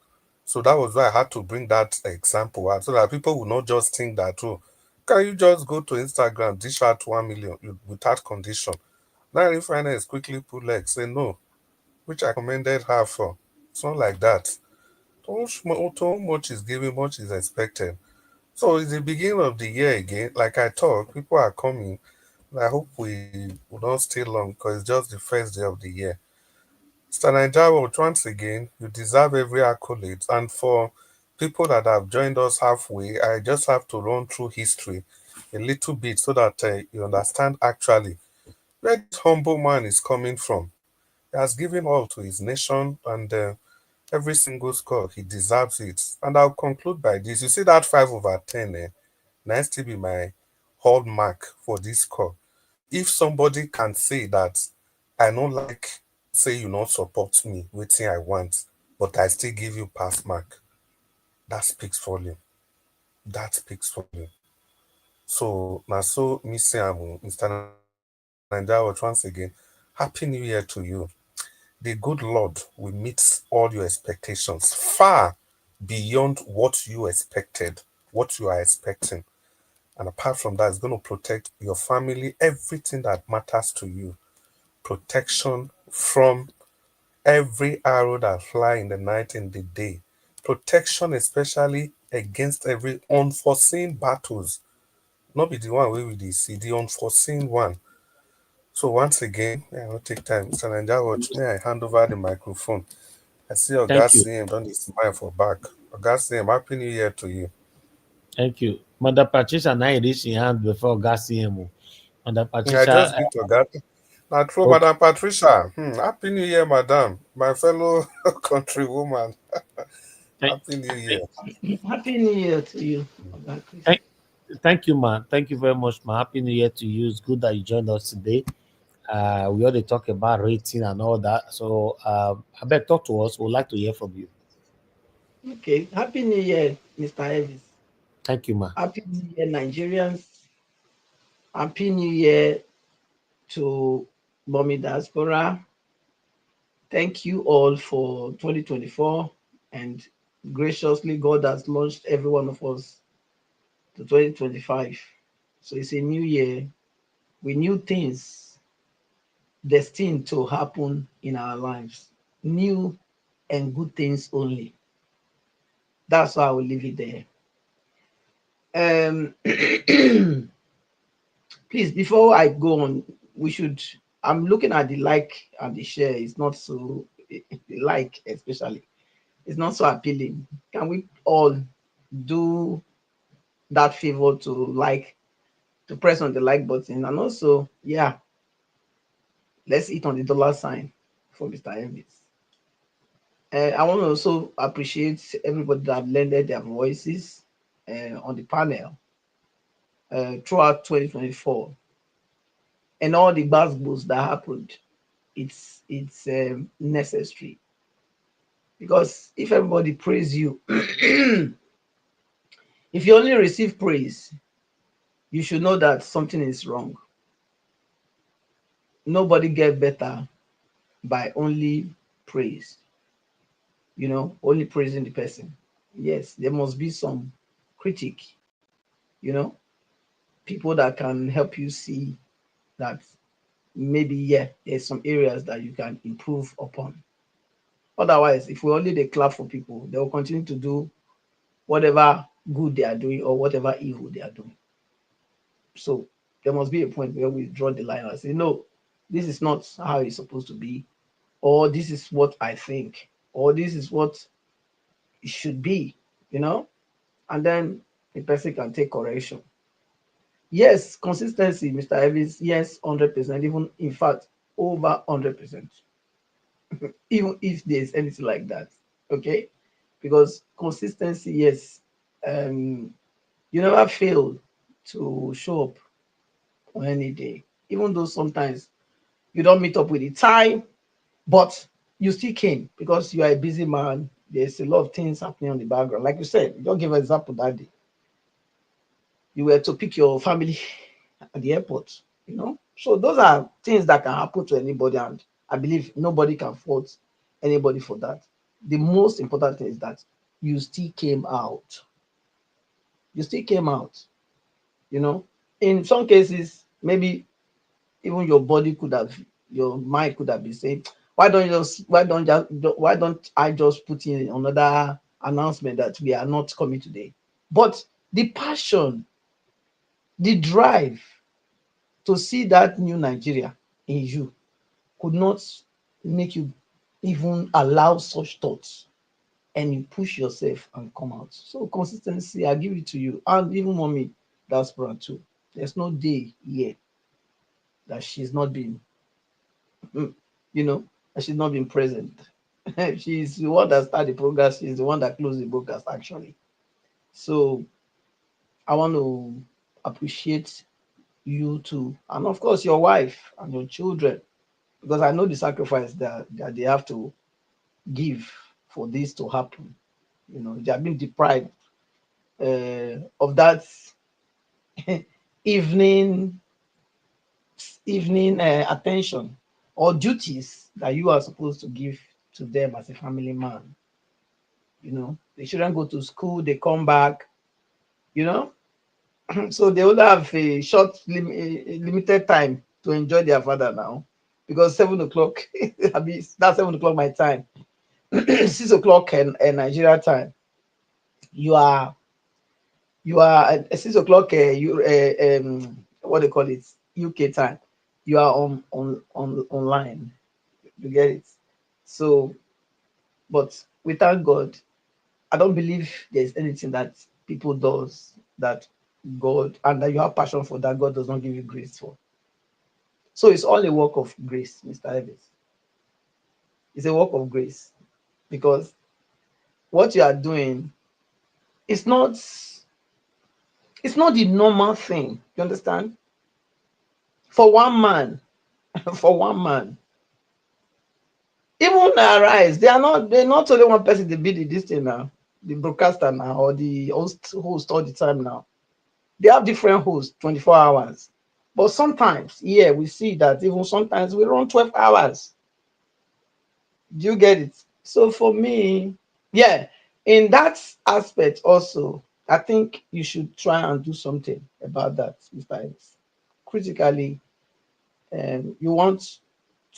So that was why I had to bring that example out so that people will not just think that, oh, can you just go to Instagram, dish out 1 million without condition? Now, if finance quickly put legs, say no, which I commended her for. It's not like that. Too much is given, much is expected. So it's the beginning of the year again. Like I talk, people are coming. I hope we will not stay long because it's just the first day of the year. Mr. Naija, once again, you deserve every accolade. And for people that have joined us halfway, I just have to run through history a little bit so that you understand actually where this humble man is coming from. He has given all to his nation, and every single score, he deserves it. And I'll conclude by this. You see that 5/10, now still be my hallmark for this score. If somebody can say that I don't like, say you not support me, waiting I want, but I still give you pass mark, that speaks volume. That speaks volume. So now so Miss Mr. Nanja once again, Happy New Year to you. The good Lord will meet all your expectations far beyond what you expected, what you are expecting. And apart from that, it's going to protect your family, everything that matters to you. Protection from every arrow that fly in the night and the day. Protection especially against every unforeseen battles. Not be the one where we dey see, the unforeseen one. So once again, I will take time. Mr. Nanja Watch, may I hand over the microphone. I see Oga Thank you. CM don dey smile for back. Oga CM, Happy New Year to you. Thank you. Mother Patricia and I raised your hand before Garcia. Mother I Patricia, just greet Oga. Now, through okay. Madam Patricia. Happy New Year, Madam. My fellow countrywoman. Thank, Happy New thank, Year. Happy New Year to you, Oga Chris. thank, thank you, man. Thank you very much, man. Happy New Year to you. It's good that you joined us today. We already talk about rating and all that. So, I bet talk to us. We'd like to hear from you. Okay, Happy New Year, Mr. Elvis. Thank you, man. Happy New Year, Nigerians. Happy New Year to Mommy Diaspora. Thank you all for 2024, and graciously, God has launched every one of us to 2025. So it's a new year with new things destined to happen in our lives. New and good things only. That's why I will leave it there. Please, before I go on, we should. I'm looking at the like and the share. It's not so the like, especially. It's not so appealing. Can we all do that favor to like to press on the like button, and also, yeah, let's hit on the dollar sign for Mr. Elvis. I want to also appreciate everybody that have lended their voices on the panel throughout 2024 and all the buzzwords that happened. It's necessary, because if everybody praise you, if you only receive praise, you should know that something is wrong. Nobody get better by only praise, only praising the person. Yes, there must be some critic, you know, people that can help you see that maybe, yeah, there's some areas that you can improve upon. Otherwise, if we only they clap for people, they will continue to do whatever good they are doing or whatever evil they are doing. So there must be a point where we draw the line and say, no, this is not how it's supposed to be, or this is what I think, or this is what it should be, you know, and then the person can take correction. Yes, consistency, Mr. Evans, yes, 100%, even in fact, over 100%, even if there's anything like that, okay? Because consistency, yes, um, you never fail to show up on any day, even though sometimes you don't meet up with the time, but you still came because you are a busy man. There's a lot of things happening on the background. Like you said, you don't give an example that day. You were to pick your family at the airport, you know. So those are things that can happen to anybody, and I believe nobody can fault anybody for that. The most important thing is that you still came out. You still came out, you know. In some cases, maybe even your body could have, your mind could have been saying, why don't I just put in another announcement that we are not coming today? But the passion, the drive to see that new Nigeria in you could not make you even allow such thoughts, and you push yourself and come out. So consistency, I give it to you. And even mommy diaspora too. There's no day here that she's not been, mm, you know, and she's not been present. She's the one that started the program. She's the one that closed the broadcast, actually. So I want to appreciate you too, and of course your wife and your children, because I know the sacrifice that they have to give for this to happen. You know, they have been deprived of that evening attention or duties that you are supposed to give to them as a family man. You know, the children go to school, they come back, you know, so they will have a a limited time to enjoy their father now, because 7 o'clock, I mean, that's 7 o'clock my time, 6 o'clock and Nigeria time. You are at 6 o'clock. What they call it, UK time. You are on online. You get it. So, but we thank God. I don't believe there's anything that people does that God, and that you have passion for, that God does not give you grace for. So it's all a work of grace, Mr. Evans. It's a work of grace, because what you are doing is not, it's not the normal thing. You understand? For one man, for one man, even Arise, they're not only one person they be this thing now, the broadcaster now, or the host all the time now. They have different hosts 24 hours. But sometimes, yeah, we see that even sometimes we run 12 hours. Do you get it? So for me, yeah, in that aspect also, I think you should try and do something about that, Mr. Ellis. Critically, you want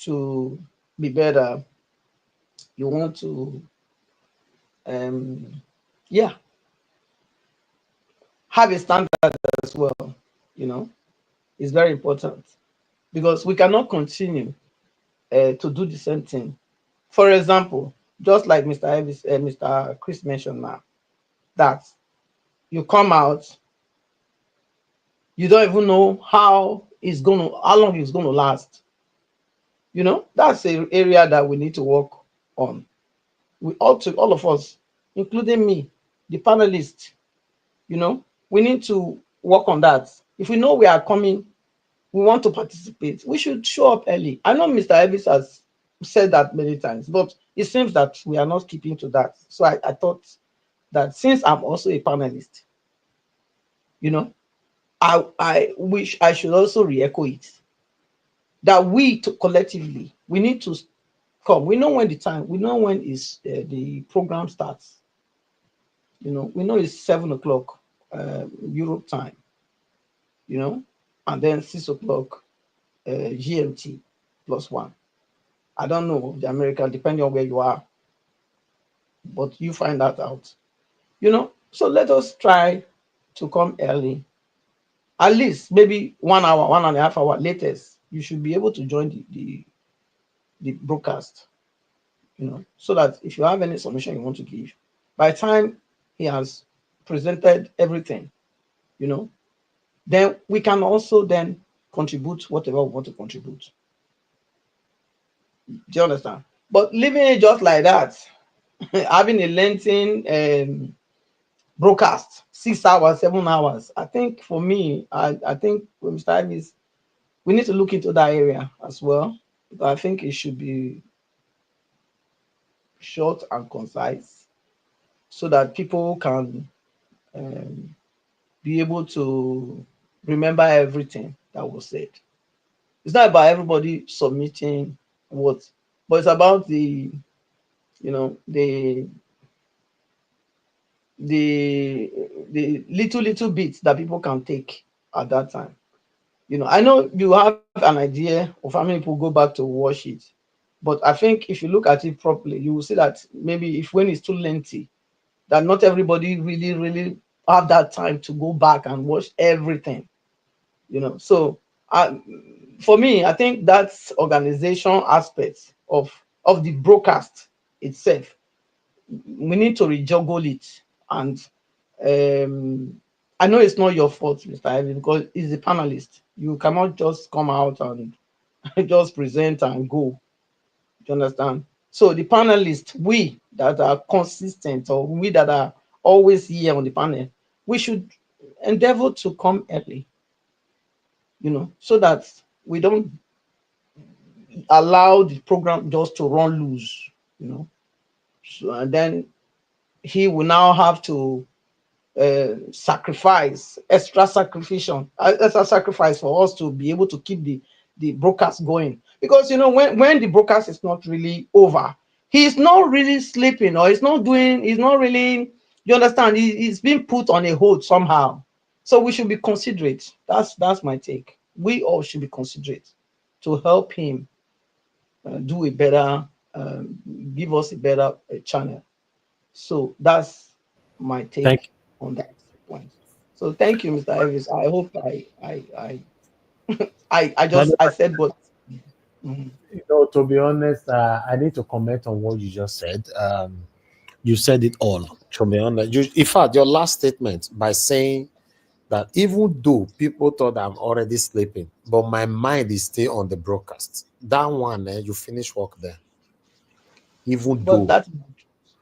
to be better, you want to, um, yeah, have a standard as well, you know, it's very important, because we cannot continue to do the same thing. For example, just like Mr. Chris mentioned now, that you come out, you don't even know how long it's gonna last. You know, that's an area that we need to work on. We ought to, all of us, including me, the panelists, you know, we need to work on that. If we know we are coming, we want to participate, we should show up early. I know Mr. Elvis has said that many times, but it seems that we are not keeping to that. So I thought that since I'm also a panelist, you know, I wish I should also re-echo it, that collectively, we need to come. We know when the time, we know when is the program starts. You know, we know it's 7 o'clock Europe time, you know, and then 6 o'clock GMT +1. I don't know the American, depending on where you are, but you find that out. You know, so let us try to come early. At least maybe 1 hour, 1.5 hour latest. You should be able to join the broadcast, you know, so that if you have any submission you want to give, by the time he has presented everything, you know, then we can also then contribute whatever we want to contribute. Do you understand? But leaving it just like that, having a lengthy broadcast, 6 hours, 7 hours. I think for me, I think when Mr. Ives, we need to look into that area as well. But I think it should be short and concise, so that people can um, be able to remember everything that was said. It's not about everybody submitting what, but it's about you know, the little bits that people can take at that time. You know, I know you have an idea of how many people go back to watch it, but I think if you look at it properly, you will see that maybe if when it's too lengthy, that not everybody really have that time to go back and watch everything. You know, so for me, I think that's organization aspect of the broadcast itself. We need to rejuggle it, and um, I know it's not your fault, Mr. Ivy, because he's a panelist. You cannot just come out and just present and go. You understand? So the panelists, we that are consistent, or we that are always here on the panel, we should endeavor to come early, so that we don't allow the program just to run loose, you know. So, and then he will now have to sacrifice, extra sacrifice for us to be able to keep the broadcast going. Because when the broadcast is not really over, he's not really sleeping, or he's not really, you understand, he's being put on a hold somehow. So we should be considerate. That's my take. We all should be considerate to help him do a better, um, give us a better channel. So that's my Thank take on that point. So thank you, Mr. Elvis. I hope you. I said what. Mhm. To be honest, I need to comment on what you just said. You said it all. To be honest, in fact, your last statement by saying that even though people thought I'm already sleeping, but my mind is still on the broadcast. That one, you finish work there. Even But though that,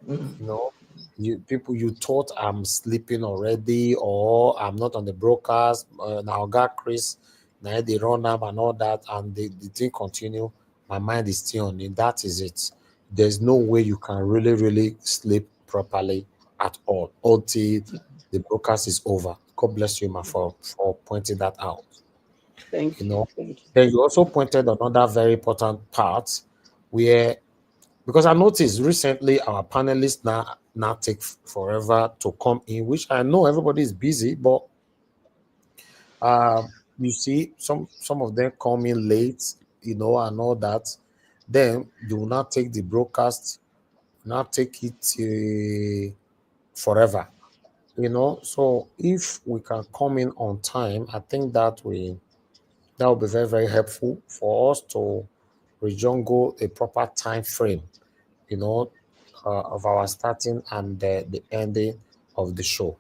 mhm. you know, you thought I'm sleeping already, or I'm not on the broadcast. Now got Chris, now they run up and all that, and the thing continue. My mind is still on it. That is it. There's no way you can really, really sleep properly at all until the broadcast is over. God bless you, ma, for pointing that out. You Thank you, know, thank you. then you also pointed another very important part where, because I noticed recently our panelists now take forever to come in, which I know everybody is busy, but you see some of them come in late, and all that. Then you will not take the broadcast, not take it forever. So if we can come in on time, I think that will be very, very helpful for us to rejungle a proper time frame, you know, of our starting and the ending of the show.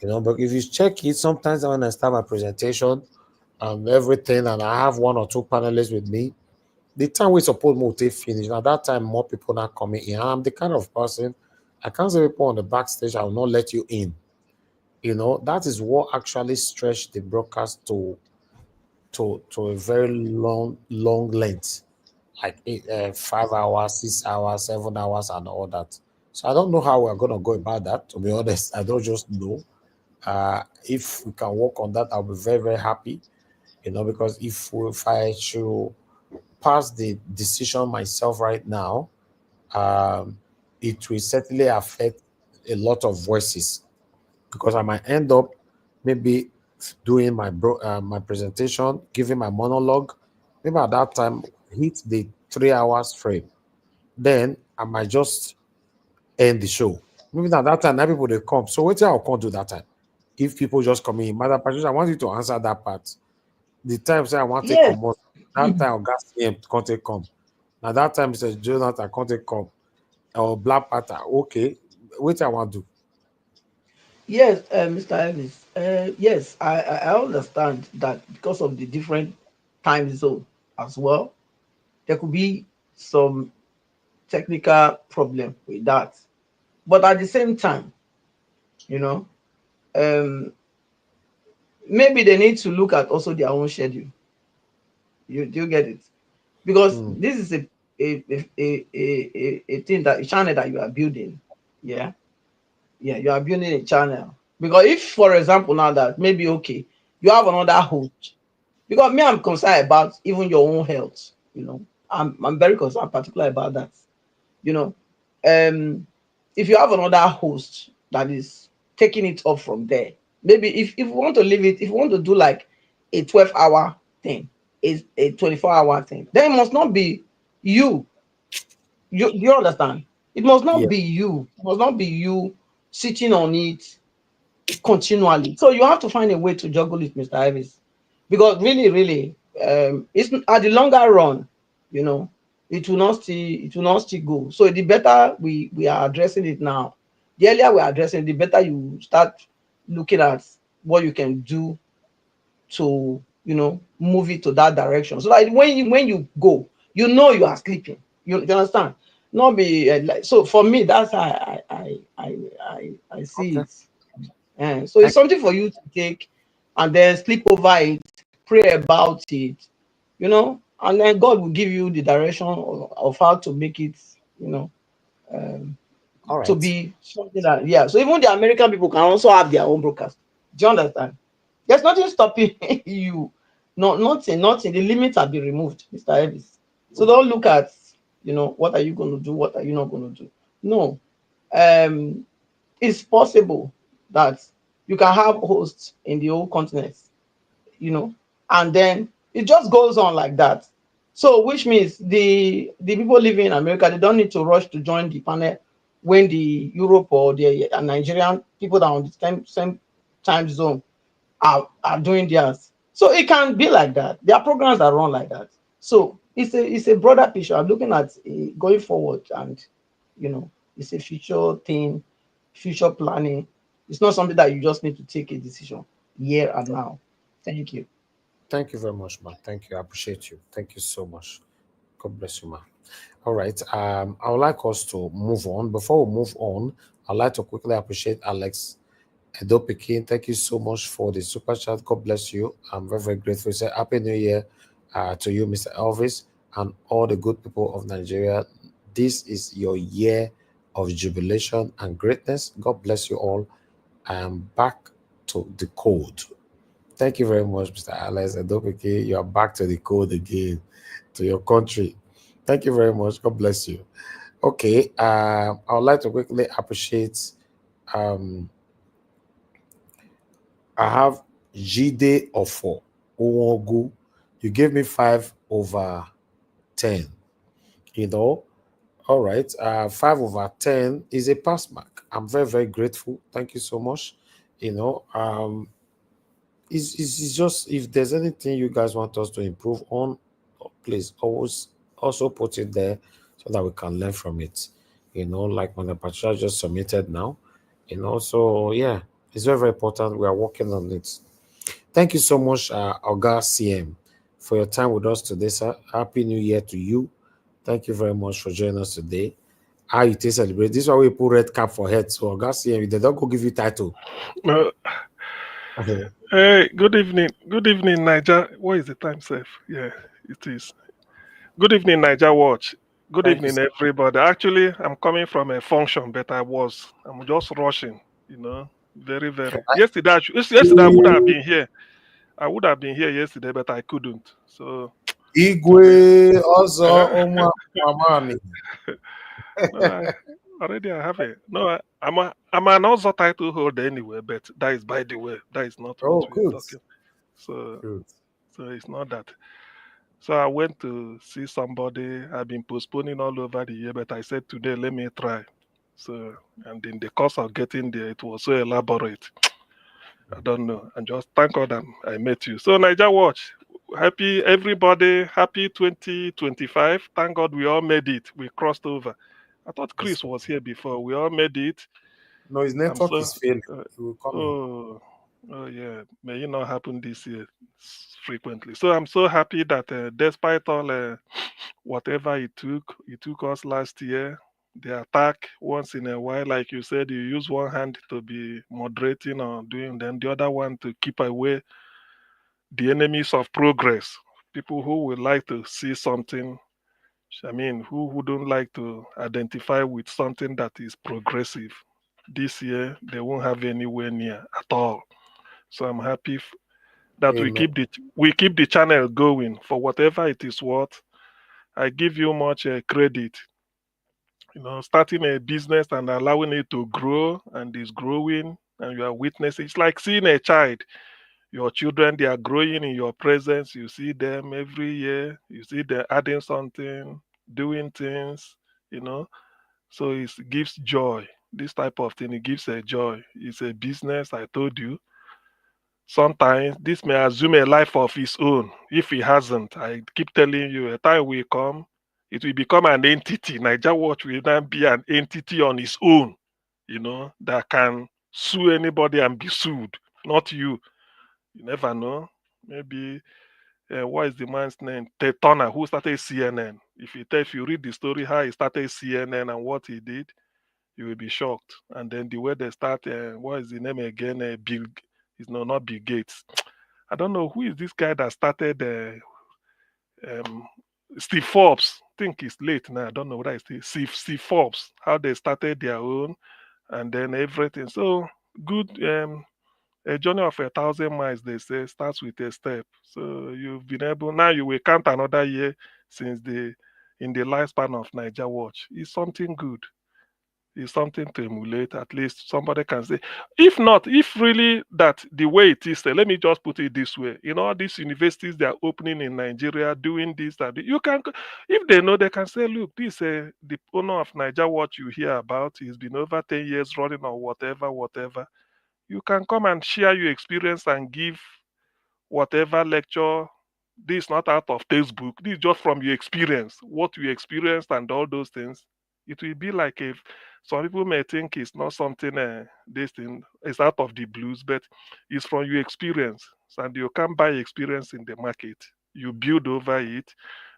But if you check it, sometimes when I start my presentation and everything, and I have one or two panelists with me, the time we suppose more take finish. At that time, more people not coming in. And I'm the kind of person, I can't say people on the backstage, I will not let you in. That is what actually stretched the broadcast to a very long length, like 5 hours, 6 hours, 7 hours, and all that. So I don't know how we're gonna go about that. To be honest, I don't just know. If we can work on that, I'll be very, very happy. Because if I should pass the decision myself right now, um, it will certainly affect a lot of voices, because I might end up maybe doing my presentation, giving my monologue. Maybe at that time hit the 3 hours frame. Then I might just end the show. Maybe at that time, now people they come. So what I can't do that time. If people just come in, Mother Patricia, I want you to answer that part. The time say I want to Yes, come out. That time gas him can't take come. Now that time says Jonathan can't take come. Or Black Panther. Okay. What I want to do. yes, Mr. Elvis. Yes, I understand that because of the different time zone as well, there could be some technical problem with that. But at the same time, you know, um, maybe they need to look at also their own schedule. You do you get it? Because Hmm. this is a thing, that a channel that you are building. Yeah, yeah, you are building a channel. Because if, for example, now that maybe okay, you have another host. Because me, I'm concerned about even your own health. I'm very concerned, particular about that. You know, um, if you have another host that is taking it up from there, maybe if you want to leave it, if you want to do like a 12-hour thing, is a 24-hour thing, then it must not be you. You understand? It must not Yeah. be you. It must not be you sitting on it continually. So you have to find a way to juggle it, Mr. Ivis. Because really, really, it's at the longer run, you know, it will not still go. So the better we are addressing it now, the earlier we are addressing it, the better you start looking at what you can do to, move it to that direction. So that when you go, you are sleeping. You understand? Not be like, so for me, that's how I see Okay. it. And so it's Thank something for you to take and then sleep over it, pray about it, and then God will give you the direction of how to make it, um, All to right. be something that, yeah. So even the American people can also have their own broadcast. Do you understand? There's nothing stopping you. No, nothing. The limits have been removed, Mr. Elvis. So don't look at, what are you going to do? What are you not going to do? No. Um, it's possible that you can have hosts in the whole continent, you know, and then it just goes on like that. So, which means the people living in America, they don't need to rush to join the panel when the Europe or the Nigerian people that are on the same time zone are doing theirs. So it can be like that. There are programs that run like that. So it's a broader picture. I'm looking at going forward, and it's a future thing, future planning. It's not something that you just need to take a decision here and now. Thank you. Thank you very much, man. Thank you. I appreciate you. Thank you so much. God bless you, man. All right. I would like us to move on. Before we move on, I'd like to quickly appreciate Alex Edopikin. Thank you so much for the super chat. God bless you. I'm very, very grateful. Say Happy New Year to you, Mr. Elvis, and all the good people of Nigeria. This is your year of jubilation and greatness. God bless you all. I am back to the code. Thank you very much, Mr. Alex Adopeke. You are back to the code again, to your country. Thank you very much. God bless you. Okay, I would like to quickly appreciate. Um, I have Jide Ofo Owogu. You gave me 5/10. You know, all right. 5/10 is a pass mark. I'm very, very grateful. Thank you so much. You know, it's just if there's anything you guys want us to improve on, please always also put it there so that we can learn from it. Like when the Patricia just submitted now. So yeah, it's very, very important. We are working on it. Thank you so much, Oga CM, for your time with us today, sir. Happy New Year to you. Thank you very much for joining us today. How you take celebrate? This is why we put red cap for head. So Oga CM, they don't go give you title. Uh, hey, good evening. Good evening, Niger. What is the time, safe? Yeah, it is. Good evening, Niger Watch. Good Thank you, evening, sir. everybody. Actually, I'm coming from a function, but I'm just rushing, very, very. Yesterday, yesterday I would have been here. I would have been here yesterday, but I couldn't. So Igwe today, Ozo uh, Onwa Mamani. no, already I have it. No, I'm an also title holder anyway, but that is by the way. That is not what Oh, we are good. talking. So, Good. so it's not that. So I went to see somebody. I've been postponing all over the year, but I said today, let me try. So, and in the course of getting there, it was so elaborate. I don't know. And just thank God I met you. So, Niger Watch, happy everybody, happy 2025. Thank God we all made it. We crossed over. I thought It's, Chris was here before. We all made it. no, his I'm network so, is failing. uh, He will come in. oh, oh yeah. May it not happen this year frequently. So I'm so happy that despite all whatever it took us last year. The attack once in a while, like you said, you use one hand to be moderating or doing, then the other one to keep away the enemies of progress. People who would like to see something, I mean, who wouldn't like to identify with something that is progressive. This year, they won't have anywhere near at all. So I'm happy that Amen. we keep the channel going for whatever it is worth. I give you much credit. Starting a business and allowing it to grow and is growing, and you are witnessing. It's like seeing a child. Your children, they are growing in your presence. You see them every year. You see them adding something, doing things, you know. So it gives joy. This type of thing, it gives a joy. It's a business, I told you. Sometimes this may assume a life of its own. If it hasn't, I keep telling you, a time will come, it will become an entity. Niger Watch will then be an entity on its own, that can sue anybody and be sued, not you. You never know. Maybe what is the man's name? Ted Turner, who started CNN. If you read the story how he started CNN and what he did, you will be shocked. And then the way they start, what is the name again? Bill, is no, not Bill Gates. I don't know who is this guy that started. Um, Steve Forbes. I think it's late now. I don't know what I say. Steve Forbes. How they started their own, and then everything. So good. A journey of 1,000 miles, they say, starts with a step. So you've been able, now you will count another year since in the lifespan of NAIJA Watch. It's something good. It's something to emulate. At least somebody can say, if not, if really that the way it is, let me just put it this way. All these universities they are opening in Nigeria, doing this, that you can, if they know, they can say, look, this the owner of NAIJA Watch you hear about, he's been over 10 years running or whatever, whatever. You can come and share your experience and give whatever lecture. This is not out of textbook. This is just from your experience, what you experienced and all those things. It will be like if some people may think it's not something this thing is out of the blues, but it's from your experience. And you can buy experience in the market. You build over it,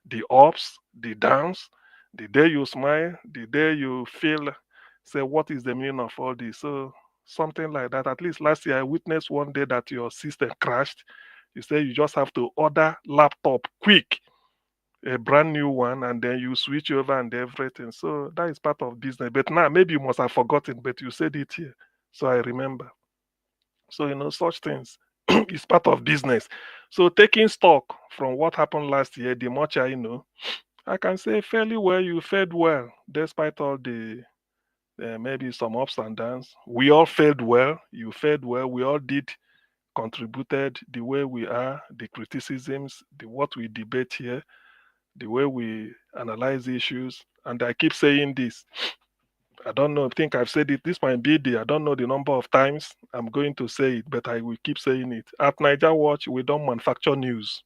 the ups, the downs, the day you smile, the day you feel, say, what is the meaning of all this? So something like that. At least last year I witnessed one day that your system crashed. You say you just have to order laptop quick, a brand new one, and then you switch over and everything. So that is part of business. But now maybe you must have forgotten, but you said it here. So I remember. So such things is part of business. So taking stock from what happened last year, the much I know, I can say fairly well you fared well, despite all the maybe some ups and downs. We all fared well. You fared well. We all did contributed the way we are, the criticisms, the what we debate here, the way we analyze issues. And I keep saying this. I don't know. I think I've said it. This might be I don't know the number of times I'm going to say it, but I will keep saying it. At NAIJA Watch, we don't manufacture news.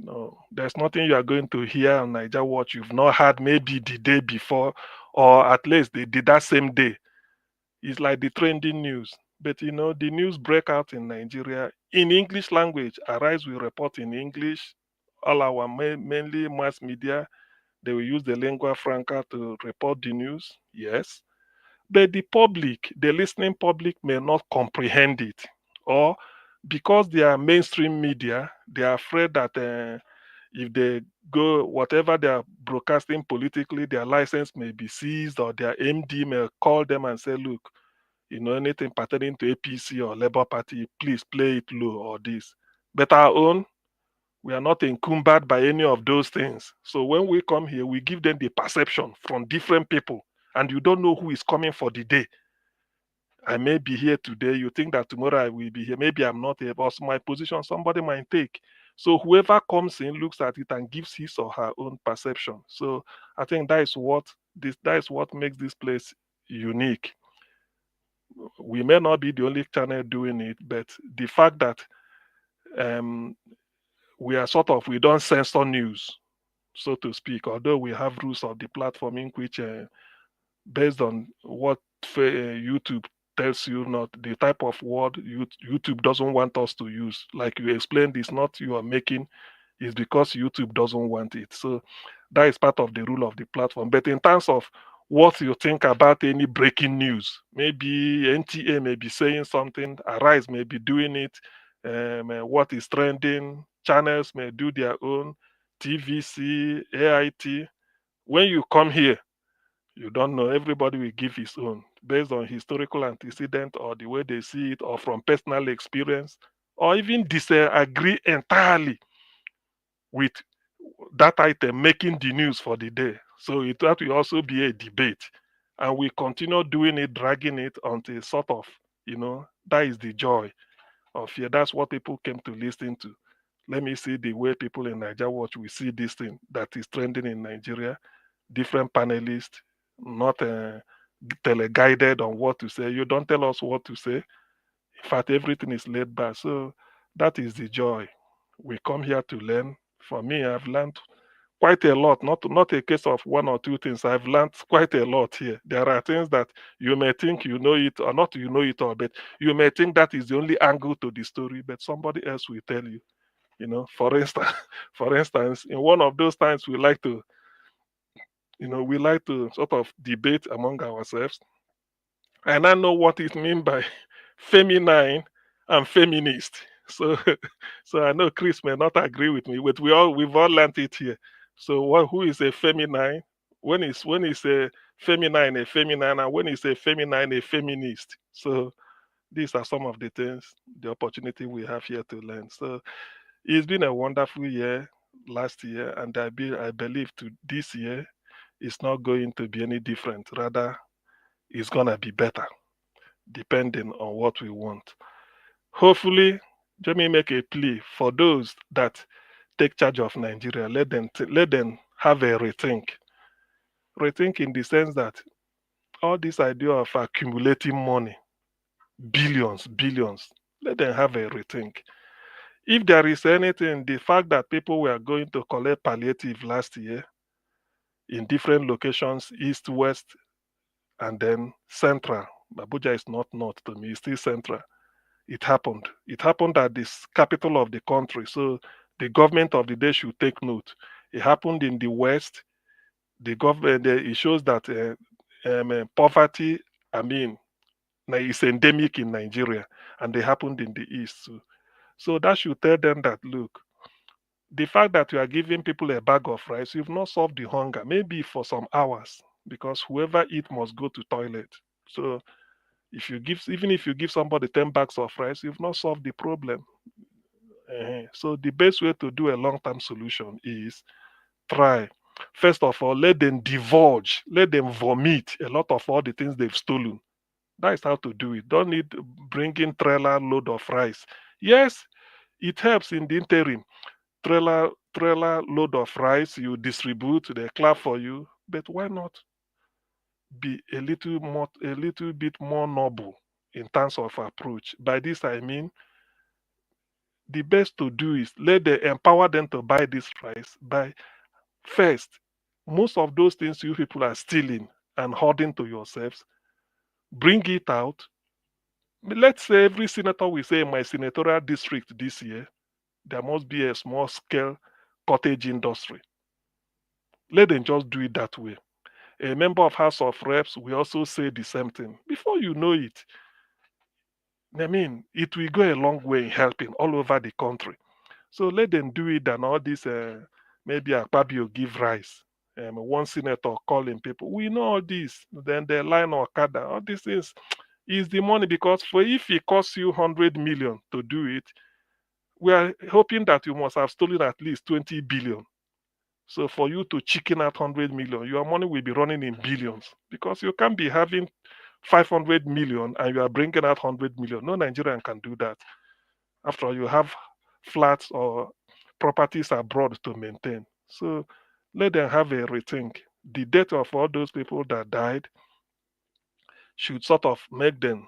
No, there's nothing you are going to hear on NAIJA Watch you've not had maybe the day before, or at least they did that same day. It's like the trending news. But the news break out in Nigeria in English language. Arise will report in English. All our mainly mass media, they will use the lingua franca to report the news. Yes. But the public, the listening public, may not comprehend it. Or because they are mainstream media, they are afraid that if they go, whatever they are broadcasting politically, their license may be seized, or their MD may call them and say, look, anything pertaining to APC or Labour Party, please play it low or this. But our own, we are not encumbered by any of those things. So when we come here, we give them the perception from different people, and you don't know who is coming for the day. I may be here today. You think that tomorrow I will be here. Maybe I'm not here, but my position somebody might take. So whoever comes in looks at it and gives his or her own perception. So I think that is what makes this place unique. We may not be the only channel doing it, but the fact that we don't censor news, so to speak, although we have rules of the platform in which, based on what YouTube tells you, not the type of word YouTube doesn't want us to use. Like you explained, it's not you are making, it's because YouTube doesn't want it. So that is part of the rule of the platform. But in terms of what you think about any breaking news, maybe NTA may be saying something, Arise may be doing it, what is trending, channels may do their own, TVC, AIT. When you come here, you don't know. Everybody will give his own based on historical antecedent or the way they see it, or from personal experience, or even disagree entirely with that item making the news for the day. So that will also be a debate. And we continue doing it, dragging it until sort of, that is the joy of here. That's what people came to listen to. Let me see the way people in NAIJA Watch will see this thing that is trending in Nigeria. Different panelists, not tele-guided on what to say. You don't tell us what to say. In fact, everything is laid back. So that is the joy. We come here to learn. For me, I've learned quite a lot. Not a case of one or two things. I've learned quite a lot here. There are things that you may think you know it, or not you know it all, but you may think that is the only angle to the story, but somebody else will tell you For instance, for instance, in one of those times we like to, we like to sort of debate among ourselves. And I know what it means by feminine and feminist. So, so I know Chris may not agree with me, but we've all learned it here. So, who is a feminine? When is a feminine, and when is a feminine a feminist? So, these are some of the things, the opportunity we have here to learn. So, it's been a wonderful year last year, and I believe to this year it's not going to be any different. Rather, it's gonna be better depending on what we want. Hopefully, let me make a plea for those that take charge of Nigeria. Let them have a rethink. Rethink in the sense that all this idea of accumulating money, billions, let them have a rethink. If there is anything, the fact that people were going to collect palliative last year in different locations, east, west, and then central. Abuja is not north to me, it's still central. It happened. It happened at this capital of the country. So the government of the day should take note. It happened in the west. The government it shows that poverty, I mean, is endemic in Nigeria, and they happened in the east too. So that should tell them that look, the fact that you are giving people a bag of rice, you've not solved the hunger. Maybe for some hours, because whoever eat must go to toilet. So even if you give somebody 10 bags of rice, you've not solved the problem. So the best way to do a long-term solution is try. First of all, let them divulge, let them vomit a lot of all the things they've stolen. That is how to do it. Don't need bringing trailer load of rice. Yes, it helps in the interim. Trailer load of rice you distribute, they clap for you. But why not be a little bit more noble in terms of approach? By this I mean the best to do is let them empower them to buy this rice. By first, most of those things you people are stealing and hoarding to yourselves, bring it out. Let's say every senator will say in my senatorial district this year, there must be a small scale cottage industry. Let them just do it that way. A member of House of Reps will also say the same thing. Before you know it, I mean, it will go a long way in helping all over the country. So let them do it than all this, maybe Akpabio give rice. One senator calling people, we know all this. Then they line or Okada. All these things is the money because for if it costs you 100 million to do it, we are hoping that you must have stolen at least 20 billion. So for you to chicken out 100 million, your money will be running in billions because you can't be having 500 million and you are bringing out 100 million. No Nigerian can do that. After all, you have flats or properties abroad to maintain. So let them have a rethink. The death of all those people that died should sort of make them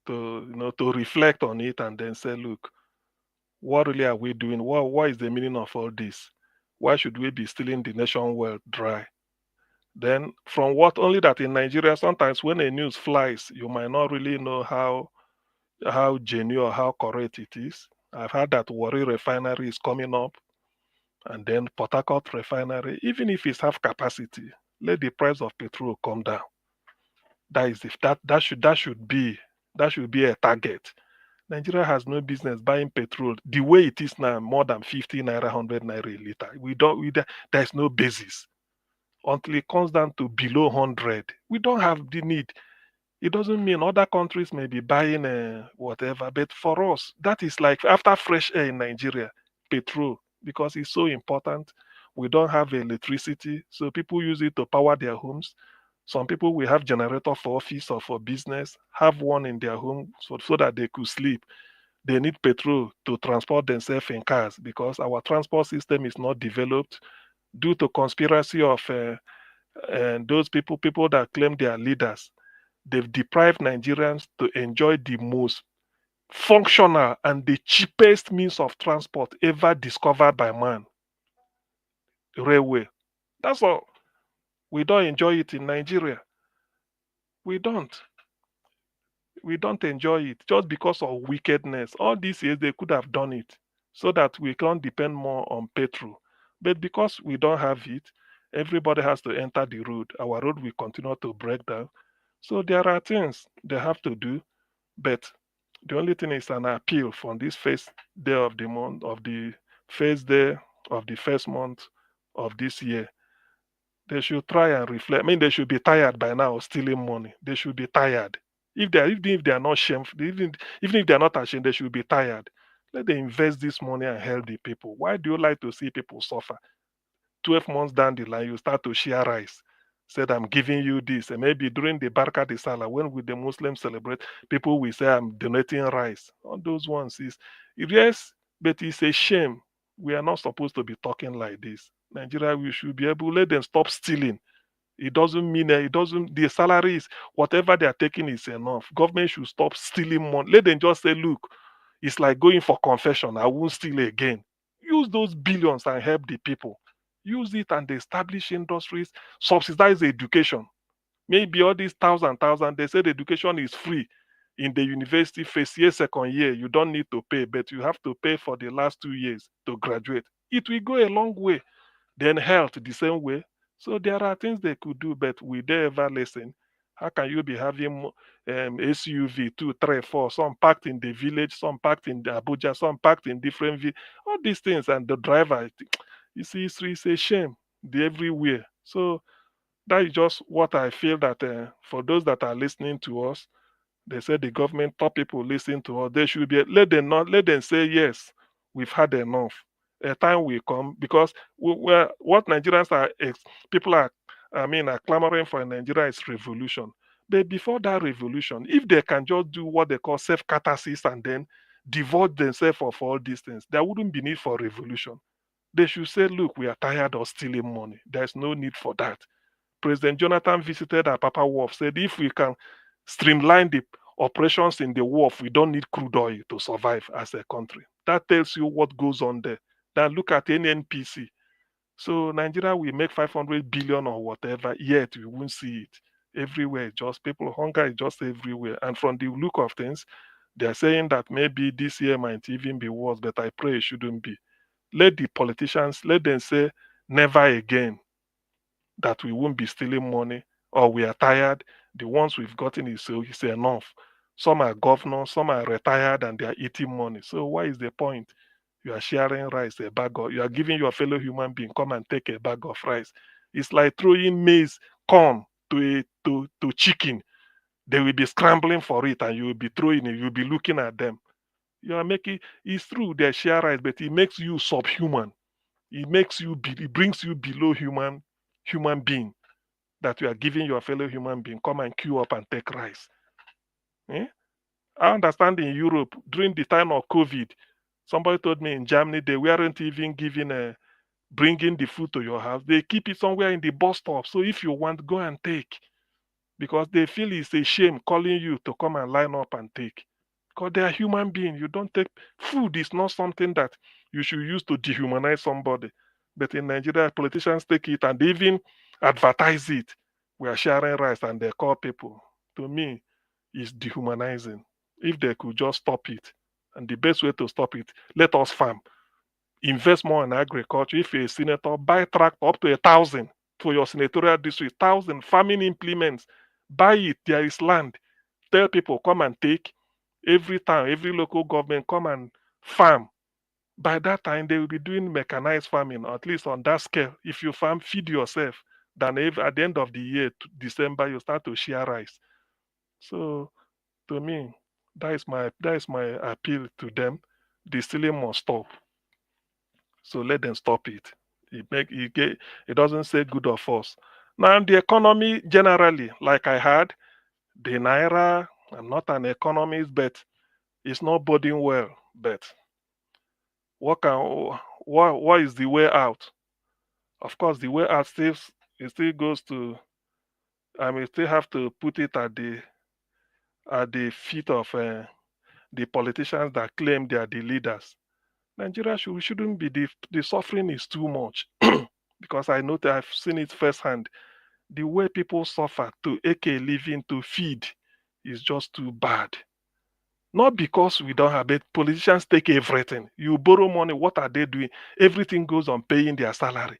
to reflect on it and then say, look, what really are we doing? What is the meaning of all this? Why should we be stealing the nation wealth dry? Then from what only that in Nigeria, sometimes when a news flies, you might not really know how genuine or how correct it is. I've heard that Warri refinery is coming up, and then Port Harcourt refinery, even if it's half capacity, let the price of petrol come down. That is if that should be a target. Nigeria has no business buying petrol the way it is now, more than 50 naira, 100 naira a liter. There's no basis until it comes down to below 100. We don't have the need. It doesn't mean other countries may be buying whatever, but for us, that is like after fresh air in Nigeria, petrol, because it's so important. We don't have electricity, so people use it to power their homes. Some people will have generator for office or for business, have one in their home so that they could sleep. They need petrol to transport themselves in cars because our transport system is not developed due to conspiracy of those people that claim they are leaders. They've deprived Nigerians to enjoy the most functional and the cheapest means of transport ever discovered by man, railway. That's all. We don't enjoy it in Nigeria. We don't. We don't enjoy it just because of wickedness. All these years they could have done it. so that we can't depend more on petrol. But because we don't have it, everybody has to enter the road. Our road will continue to break down. So there are things they have to do, but the only thing is an appeal from this first day of the month, of the first day of the first month of this year. They should try and reflect. I mean, they should be tired by now of stealing money. They should be tired. Even if they are not shameful, even if they are not ashamed, they should be tired. Let them invest this money and help the people. Why do you like to see people suffer? 12 months down the line, you start to share rice. Said, I'm giving you this. And maybe during the Barka de Salah, when we the Muslims celebrate, people will say, I'm donating rice. All those ones is, yes, but it's a shame. We are not supposed to be talking like this. Nigeria, we should be able to let them stop stealing. It doesn't mean it doesn't. The salaries, whatever they are taking, is enough. Government should stop stealing money. Let them just say, look, it's like going for confession. I won't steal again. Use those billions and help the people. Use it and establish industries, subsidize education. Maybe all these thousand, they said education is free in the university first year, second year. You don't need to pay, but you have to pay for the last 2 years to graduate. It will go a long way. Then health the same way. So there are things they could do, but will they ever listen? How can you be having SUV 2, 3, 4, some parked in the village, some parked in the Abuja, some parked in different all these things, and the driver, you see, it's a shame. They everywhere. So that is just what I feel that for those that are listening to us, they say the government, top people listen to us. They should be let them say yes. We've had enough. A time will come because what Nigerians are people are are clamoring for in Nigeria is revolution. But before that revolution, if they can just do what they call self catharsis and then devote themselves of all these things, there wouldn't be need for revolution. They should say, look, we are tired of stealing money. There's no need for that. President Jonathan visited our Papa Wharf, said if we can streamline the operations in the wharf, we don't need crude oil to survive as a country. That tells you what goes on there. Then look at NNPC. So Nigeria will make 500 billion or whatever, yet we won't see it. Everywhere, just people, hunger is just everywhere. And from the look of things, they're saying that maybe this year might even be worse, but I pray it shouldn't be. Let the politicians, let them say never again, that we won't be stealing money or we are tired. The ones we've gotten is enough. Some are governors, some are retired and they are eating money. So what is the point? You are sharing rice, a bag of, you are giving your fellow human being, come and take a bag of rice. It's like throwing maize, corn to chicken. They will be scrambling for it and you will be throwing it, you'll be looking at them. You are making, it's true, they share rice, but it makes you subhuman. It brings you below human being, that you are giving your fellow human being, come and queue up and take rice. Eh? I understand in Europe during the time of COVID, somebody told me in Germany they weren't even giving bringing the food to your house. They keep it somewhere in the bus stop. So if you want, go and take, because they feel it's a shame calling you to come and line up and take. Because they are human beings. You don't take food is not something that you should use to dehumanize somebody. But in Nigeria, politicians take it and they even advertise it. We are sharing rice and they call people. To me, it's dehumanizing. If they could just stop it. And the best way to stop it, let us farm. Invest more in agriculture. If you're a senator, buy tractor up to 1,000 for your senatorial district, 1,000 farming implements. Buy it. There is land. Tell people, come and take. Every time, every local government come and farm. By that time, they will be doing mechanized farming, or at least on that scale. If you farm, feed yourself. Then at the end of the year, December, you start to share rice. So to me, that is my appeal to them. The stealing must stop. So let them stop it. It doesn't say good or false. Now the economy generally, like I had, the naira. I'm not an economist, but it's not boding well. But what is the way out? Of course, the way out still goes to. I may still have to put it at the feet of the politicians that claim they are the leaders. Nigeria shouldn't be the suffering is too much because I know that I've seen it firsthand. The way people suffer to aka living to feed is just too bad. Not because we don't have it. Politicians take everything. You borrow money, what are they doing? Everything goes on paying their salary.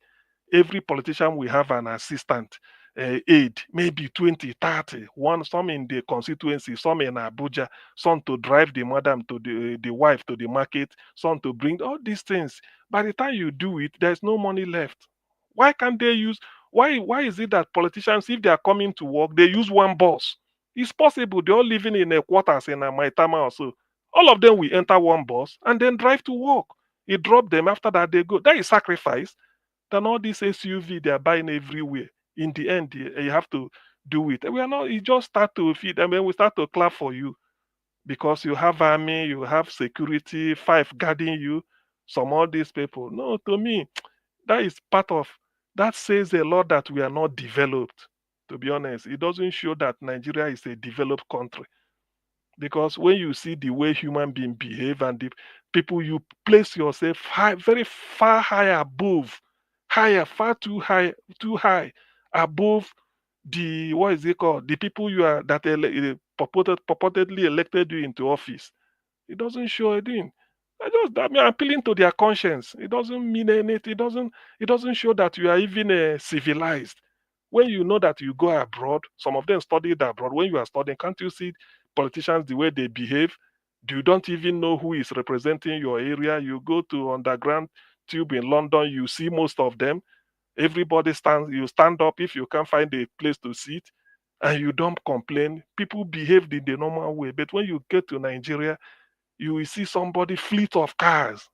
Every politician will have an assistant, aide, maybe 20, 30, one, some in the constituency, some in Abuja, some to drive the madam to the wife to the market, some to bring all these things. By the time you do it, there's no money left. Why can't they use, why is it that politicians, if they are coming to work, they use one bus? It's possible they're all living in a quarters in a Maitama or so. All of them will enter one bus and then drive to work. You drop them, after that they go. That is sacrifice than all this SUV they are buying everywhere. In the end, you have to do it. We are not, you just start to feed, and then we start to clap for you because you have army, you have security, five guarding you, some all these people. No, to me, that is part of, that says a lot that we are not developed. To be honest, it doesn't show that Nigeria is a developed country because when you see the way human beings behave and the people, you place yourself high, very far high above, higher, far too high above the, what is it called, the people you are that purportedly elected you into office. It doesn't show a thing. I mean, appealing to their conscience. It doesn't mean anything. It doesn't show that you are even civilized. When you know that you go abroad, some of them studied abroad. When you are studying, can't you see politicians the way they behave? You don't even know who is representing your area. You go to underground tube in London, you see most of them. Everybody stands. You stand up if you can't find a place to sit, and you don't complain. People behaved in the normal way. But when you get to Nigeria, you will see somebody fleet of cars.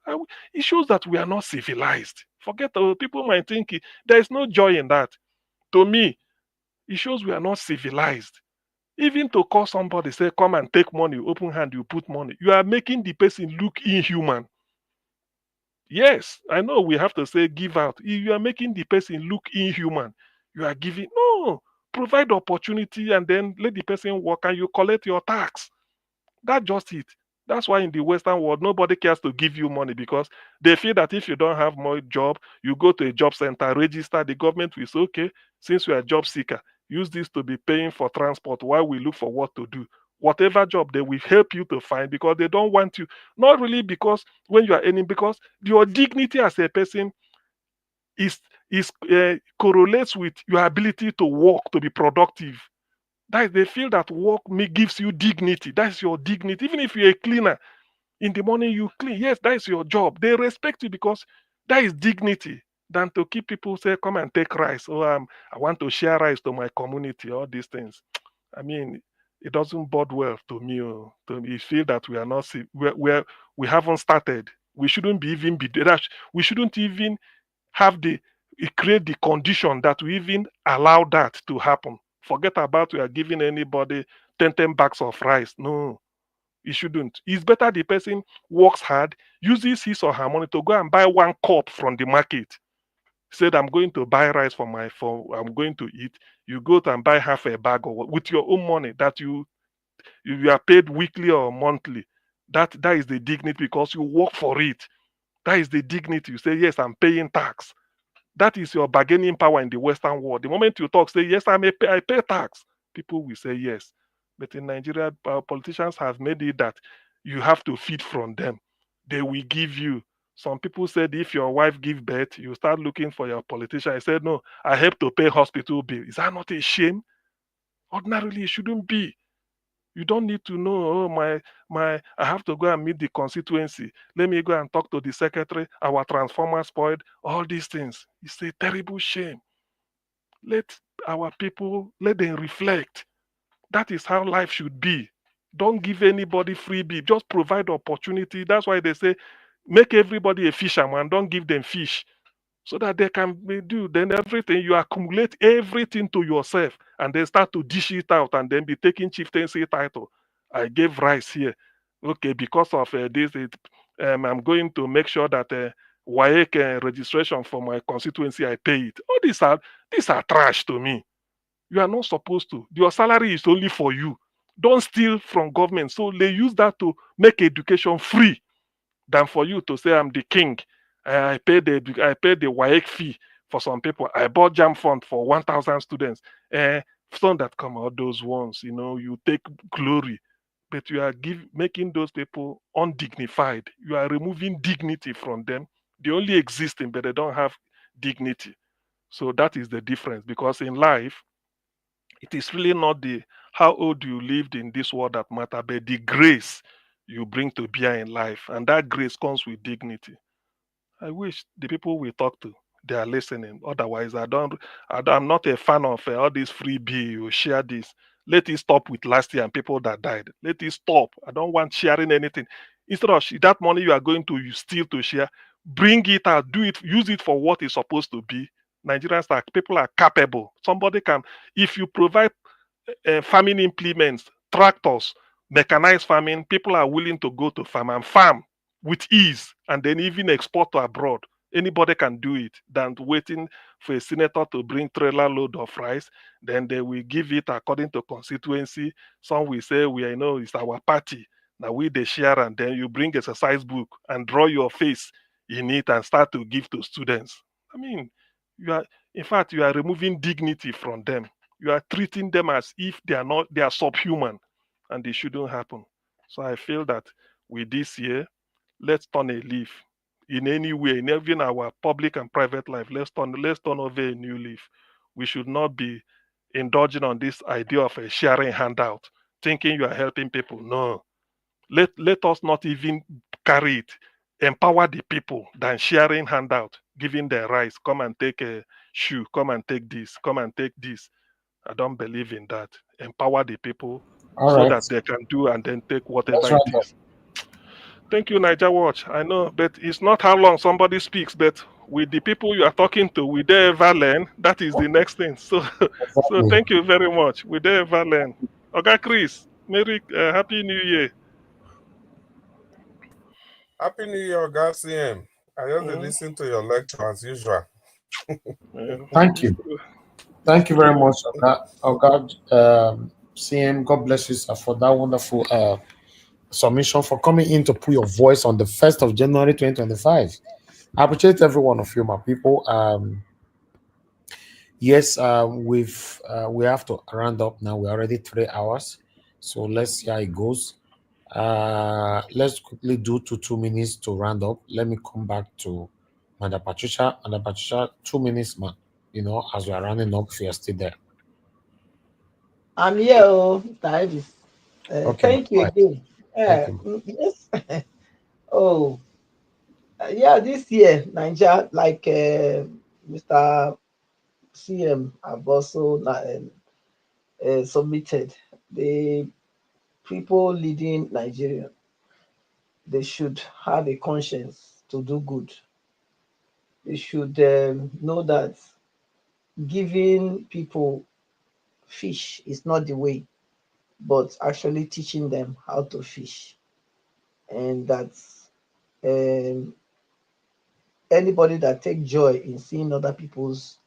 It shows that we are not civilized. Forget, people might think there is no joy in that. To me, it shows we are not civilized. Even to call somebody, say, come and take money, open hand, you put money, you are making the person look inhuman. Yes, I know we have to say give out. If you are making the person look inhuman, you are giving, no, provide opportunity and then let the person work and you collect your tax. That's just it. That's why in the Western world, nobody cares to give you money because they feel that if you don't have more job, you go to a job center, register, the government will say, okay, since you are a job seeker, use this to be paying for transport while we look for what to do. Whatever job they will help you to find because they don't want you, not really because when you are earning, because your dignity as a person is correlates with your ability to work, to be productive. That is, they feel that work gives you dignity. That's your dignity. Even if you're a cleaner, in the morning you clean. Yes, that is your job. They respect you because that is dignity. Than to keep people say, come and take rice. Or I want to share rice to my community. All these things. I mean, it doesn't bode well to me. To me, feel that we are not we haven't started. We shouldn't be even be that. We shouldn't even have the create the condition that we even allow that to happen. Forget about we are giving anybody 10 bags of rice. No, it shouldn't. It's better the person works hard, uses his or her money to go and buy one cup from the market. Said, I'm going to buy rice for I'm going to eat. You go to and buy half a bag or with your own money that you are paid weekly or monthly. That is the dignity because you work for it. That is the dignity. You say, yes, I'm paying tax. That is your bargaining power in the Western world. The moment you talk, say, yes, I pay tax, people will say yes. But in Nigeria, politicians have made it that you have to feed from them. They will give you. Some people said if your wife give birth, you start looking for your politician. I said, no, I help to pay hospital bill. Is that not a shame? Ordinarily, it shouldn't be. You don't need to know, oh my I have to go and meet the constituency. Let me go and talk to the secretary. Our transformer spoiled. All these things. It's a terrible shame. Let our people let them reflect. That is how life should be. Don't give anybody freebie. Just provide opportunity. That's why they say make everybody a fisherman. Don't give them fish so that they can do then everything you accumulate everything to yourself and then start to dish it out and then be taking chieftaincy title. I gave rice here, okay, because of I'm going to make sure that WAEC registration for my constituency I pay it. All these are trash to me. You are not supposed to. Your salary is only for you. Don't steal from government, so they use that to make education free than for you to say I'm the king. I paid the WAEC fee for some people. I bought jam fund for 1,000 students. Some that come out those ones, you take glory. but you are making those people undignified. You are removing dignity from them. They only existing, but they don't have dignity. So that is the difference. Because in life, it is really not the how old you lived in this world that matter, but the grace you bring to bear in life, and that grace comes with dignity. I wish the people we talk to they are listening. Otherwise, I'm not a fan of all this freebie. You share this. Let it stop with last year and people that died. Let it stop. I don't want sharing anything. Instead of that money you are going to you steal to share, bring it out. Do it. Use it for what it's supposed to be. Nigerians are people are capable. Somebody can, if you provide farming implements, tractors, mechanized farming, people are willing to go to farm and farm with ease and then even export to abroad. Anybody can do it than waiting for a senator to bring trailer load of rice. Then they will give it according to constituency. Some will say it's our party. Now we they share and then you bring exercise book and draw your face in it and start to give to students. I mean, you are in fact you are removing dignity from them. You are treating them as if they are subhuman and it shouldn't happen. So I feel that with this year, let's turn a leaf in any way, in even our public and private life. Let's turn over a new leaf. We should not be indulging on this idea of a sharing handout, thinking you are helping people. No. Let us not even carry it. Empower the people than sharing handout, giving their rights. Come and take a shoe, come and take this, come and take this. I don't believe in that. Empower the people All so right. that they can do and then take whatever Let's it round up. is. Thank you, Niger Watch. I know, but it's not how long somebody speaks, but with the people you are talking to, will they ever learn? That is the next thing. So, so Exactly. thank you very much. Will they ever learn? Okay, Chris, Happy New Year. Happy New Year, God CM. I just Mm, listen to your lecture as usual. Thank it's you. good. Thank you Keep, very much, Oga. Oga, CM, God bless you, sir, for that wonderful submission, for coming in to put your voice on the 1st of January 2025. I appreciate every one of you, my people. Yes, we have to round up now. We're already 3 hours. So let's see how it goes. Let's quickly do 2 minutes to round up. Let me come back to Madam Patricia. Madam Patricia, 2 minutes, man. As we are running up, if you are still there. I'm here, oh, Davis. Okay, man. Thank you Right. again. Thank you, man. Yes. Oh, yeah, this year, Nigeria, like Mr. CM have also submitted, the people leading Nigeria, they should have a conscience to do good. They should know that giving people fish is not the way, but actually teaching them how to fish. And that um, anybody that take joy in seeing other people's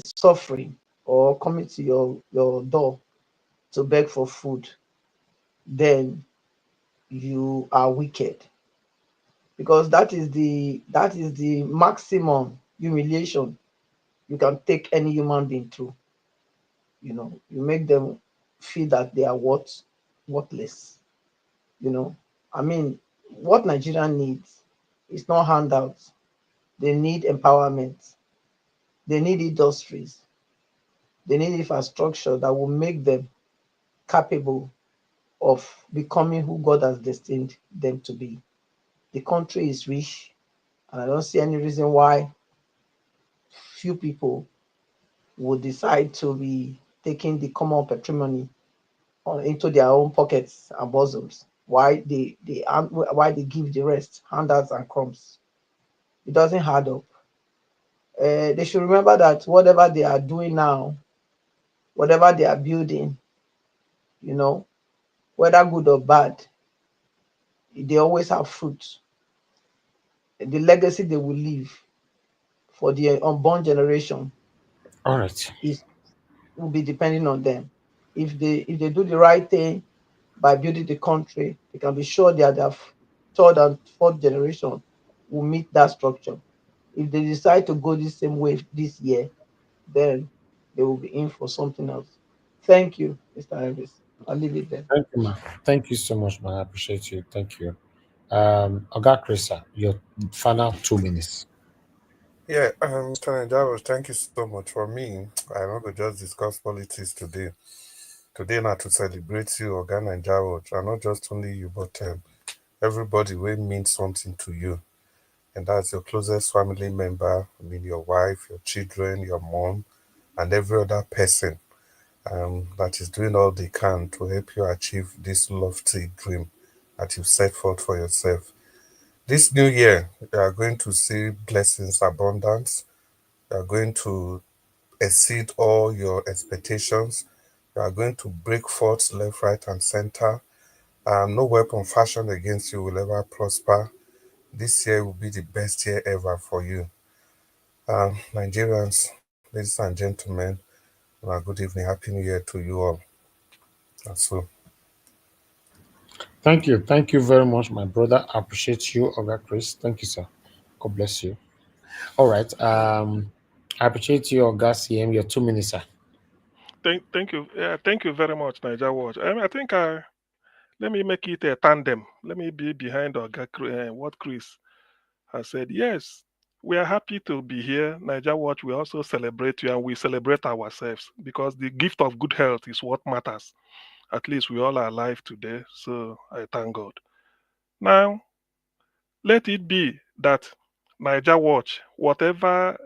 suffering or coming to your door to beg for food, then you are wicked, because that is the maximum humiliation you can take any human being through. You make them feel that they are worthless. I mean, what Nigeria needs is not handouts. They need empowerment. They need industries. They need infrastructure that will make them capable of becoming who God has destined them to be. The country is rich, and I don't see any reason why few people would decide to be taking the common patrimony into their own pockets and bosoms. Why they give the rest handouts and crumbs? It doesn't add up. They should remember that whatever they are doing now, whatever they are building, you know, whether good or bad, they always have fruit. The legacy they will leave for the unborn generation All right. is will be depending on them. If they do the right thing by building the country, they can be sure that their third and fourth generation will meet that structure. If they decide to go the same way this year, then they will be in for something else. Thank you, Mr. Harris. I'll leave it there. Thank you, ma. Thank you so much, man. I appreciate you. Thank you. Oga Krista, your final 2 minutes. Yeah, Mr. thank you so much. For me, I want to just discuss politics today. Today, not to celebrate you, Oga Naija, and not just only you, but everybody will mean something to you. And that's your closest family member. I mean, your wife, your children, your mom, and every other person that is doing all they can to help you achieve this lofty dream that you've set forth for yourself. This new year, you are going to see blessings, abundance. You are going to exceed all your expectations. You are going to break forth left, right, and center. No weapon fashioned against you will ever prosper. This year will be the best year ever for you. Nigerians, ladies and gentlemen, good evening. Happy New Year to you all. And so, Thank you. Thank you very much, my brother. I appreciate you, Oga Chris. Thank you, sir. God bless you. All right. I appreciate you, Oga CM. Your 2 minutes, sir. Thank you. Yeah, thank you very much, Niger Watch. I think let me make it a tandem. Let me be behind what Chris has said. Yes, we are happy to be here. Niger Watch, we also celebrate you and we celebrate ourselves because the gift of good health is what matters. At least we all are alive today. So I thank God. Now, let it be that Niger Watch, whatever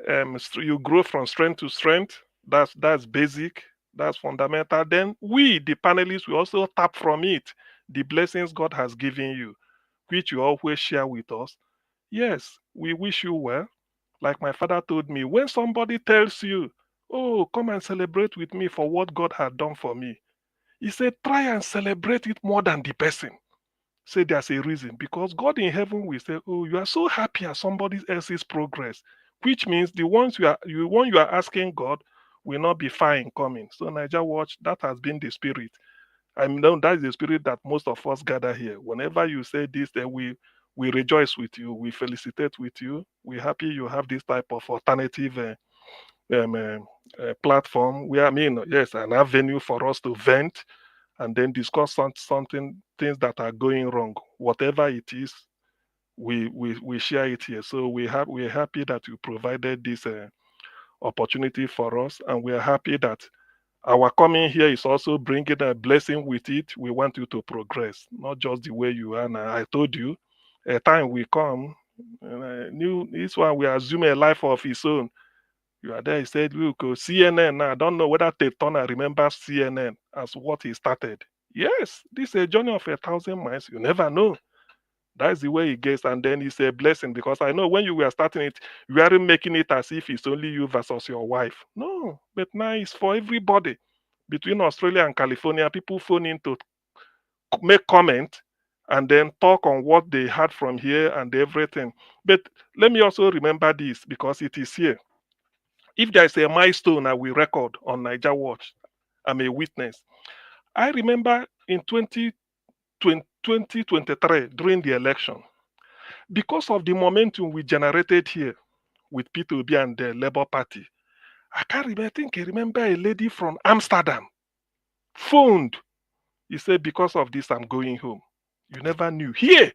you grow from strength to strength, that's basic, that's fundamental. Then we, the panelists, we also tap from it the blessings God has given you, which you always share with us. Yes, we wish you well. Like my father told me, when somebody tells you, "Oh, come and celebrate with me for what God had done for me," he said, try and celebrate it more than the person. Say there's a reason because God in heaven will say, "Oh, you are so happy at somebody else's progress," which means the ones one you are asking God will not be far in coming. So Niger Watch, that has been the spirit. I know that is the spirit that most of us gather here. Whenever you say this, then we rejoice with you, we felicitate with you. We're happy you have this type of alternative platform. We I mean, yes, an avenue for us to vent and then discuss something things that are going wrong, whatever it is. We share it here. So we're happy that you provided this opportunity for us, and we are happy that our coming here is also bringing a blessing with it. We want you to progress, not just the way you are now. I told you, a time will come. New this one we assume a life of his own. You are there. He said, "Look, CNN." Now I don't know whether Tetona remembers CNN as what he started. Yes, this is a journey of 1,000 miles. You never know. That's the way he gets, and then it's a blessing because I know when you were starting it, you weren't making it as if it's only you versus your wife. No, but now it's for everybody. Between Australia and California, people phone in to make comment and then talk on what they had from here and everything. But let me also remember this because it is here. If there is a milestone I will record on Niger Watch, I'm a witness. I remember in 2023 during the election, because of the momentum we generated here with P2B and the Labour Party, I can't remember, I think I remember a lady from Amsterdam phoned. He said, because of this, I'm going home. You never knew. Here,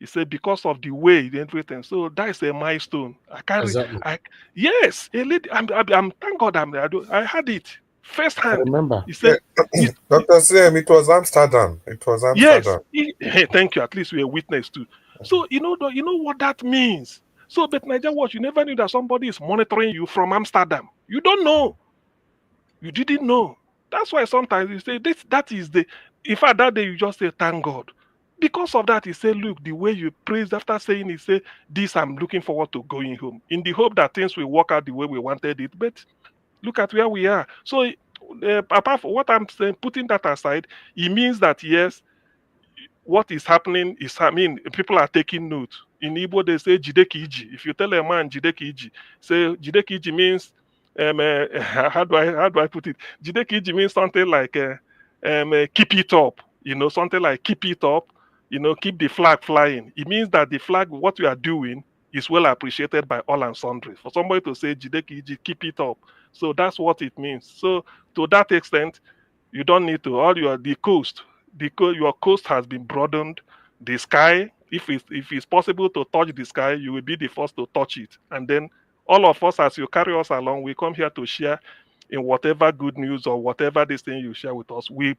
he said, because of the way everything. So that is a milestone. I carry, Exactly. I yes, a lady. I'm thank God I had it I firsthand. remember. He yeah, said, it, Dr. CM, it was Amsterdam. It was yes, Amsterdam. thank you. At least we're a witness too. So you know what that means. So, but Niger Watch, you never knew that somebody is monitoring you from Amsterdam. You don't know. You didn't know. That's why sometimes you say this. That is the. In fact, that day you just say thank God. Because of that, he said, "Look, the way you praised after saying, he said, this I'm looking forward to going home in the hope that things will work out the way we wanted it." But look at where we are. So, apart from what I'm saying, putting that aside, it means that yes, what is happening is, I mean, people are taking note. In Igbo, they say Jideki Iji. If you tell a man Jideki Iji, say Jideki Iji means, how do I put it? Jideki Iji means something like keep it up. You know, something like keep it up. You know, keep the flag flying. It means that the flag, what you are doing, is well appreciated by all and sundry. For somebody to say Jideki Iji, keep it up. So that's what it means. So to that extent, You don't need to. All your the coast, your coast has been broadened. The sky, if it's possible to touch the sky, you will be the first to touch it. And then all of us, as you carry us along, we come here to share in whatever good news or whatever this thing you share with us. We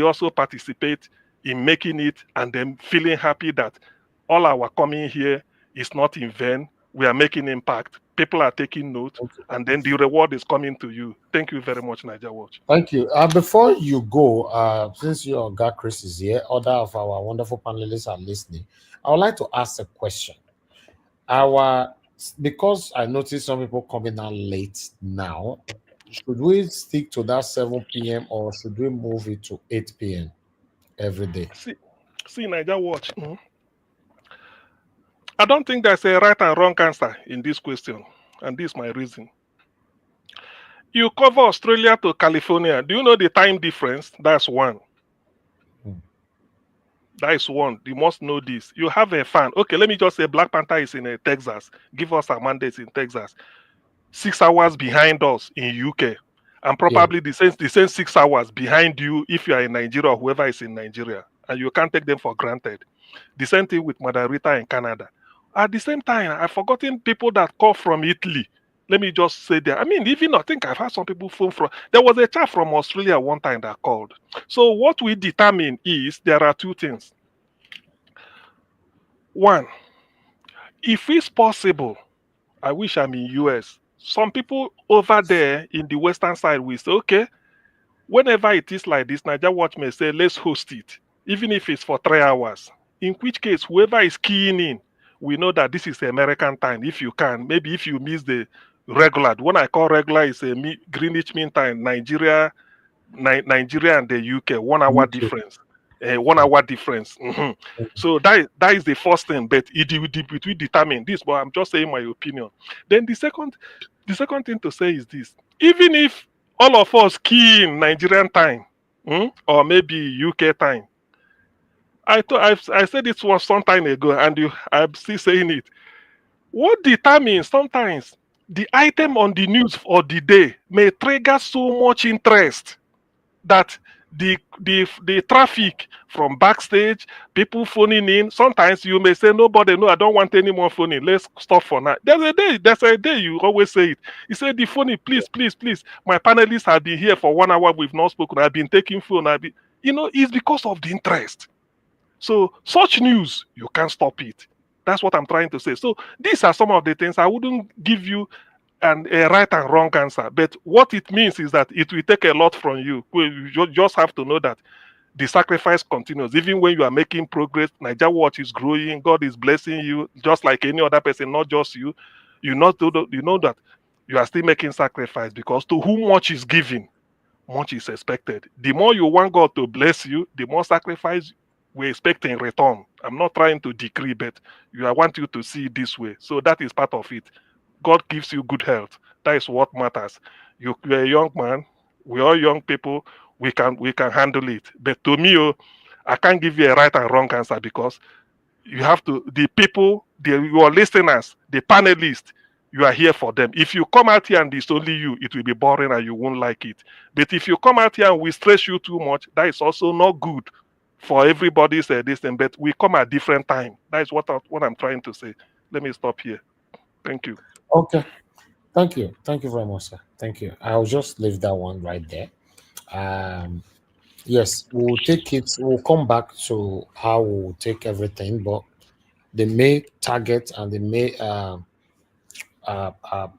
also participate in making it and then feeling happy that all our coming here is not in vain. We are making impact. People are taking note, Okay. and then the reward is coming to you. Thank you very much, Niger Watch. Thank you. Before you go, since your guy Chris is here, other of our wonderful panelists are listening. I would like to ask a question. Our Because I noticed some people coming out late now. Should we stick to that 7 p.m. or should we move it to 8 p.m. every day? See, Niger Watch. I don't think there's a right and wrong answer in this question, and this is my reason. You cover Australia to California. Do you know the time difference? That's one. That is one. You must know this. You have a fan. Okay, let me just say Black Panther is in Texas. Give us a mandate in Texas. 6 hours behind us in UK. And probably the same 6 hours behind you if you are in Nigeria or whoever is in Nigeria. And you can't take them for granted. The same thing with Madarita in Canada. At the same time, I've forgotten people that call from Italy. Let me just say that. I mean, even I think I've had some people phone from. There was a chap from Australia one time that called. So what we determine is there are two things. One, if it's possible, I wish I'm in US. Some people over there in the western side will say, okay, whenever it is like this, Niger Watch may say, let's host it, even if it's for 3 hours. In which case, whoever is keying in, we know that this is American time. If you can, maybe if you miss the regular, when I call regular is a Greenwich Mean Time, Nigeria and the UK, 1 hour difference. 1 hour difference. So that is the first thing, but it will determine this. But I'm just saying my opinion. Then the second thing to say is this: even if all of us key in Nigerian time, or maybe UK time, I said it was some time ago, and I'm still saying it. What determines sometimes the item on the news for the day may trigger so much interest that the traffic from backstage, people phoning in. Sometimes you may say, nobody, no, I don't want any more phoning. Let's stop for now. There's a day you always say it. You say the phoning, please. My panelists have been here for 1 hour. We've not spoken. I've been taking phone. It's because of the interest. So such news, you can't stop it. That's what I'm trying to say. So these are some of the things I wouldn't give you a right and wrong answer. But what it means is that it will take a lot from you. You just have to know that the sacrifice continues. Even when you are making progress, Niger Watch is growing. God is blessing you, just like any other person, not just you. You know that you are still making sacrifice, because to whom much is given, much is expected. The more you want God to bless you, the more sacrifice we expect in return. I'm not trying to decree, but I want you to see it this way. So that is part of it. God gives you good health. That is what matters. You're a young man. We're all young people. We can handle it. But to me, I can't give you a right and wrong answer, because you have to, the people, your listeners, the panelists, you are here for them. If you come out here and it's only you, it will be boring and you won't like it. But if you come out here and we stress you too much, that is also not good for everybody's this thing. But we come at different time. That is what I'm trying to say. Let me stop here. Thank you. Okay. Thank you. Thank you very much, sir. Thank you. I'll just leave that one right there. Yes, we'll take it. We'll come back to how we'll take everything, but the main target and the main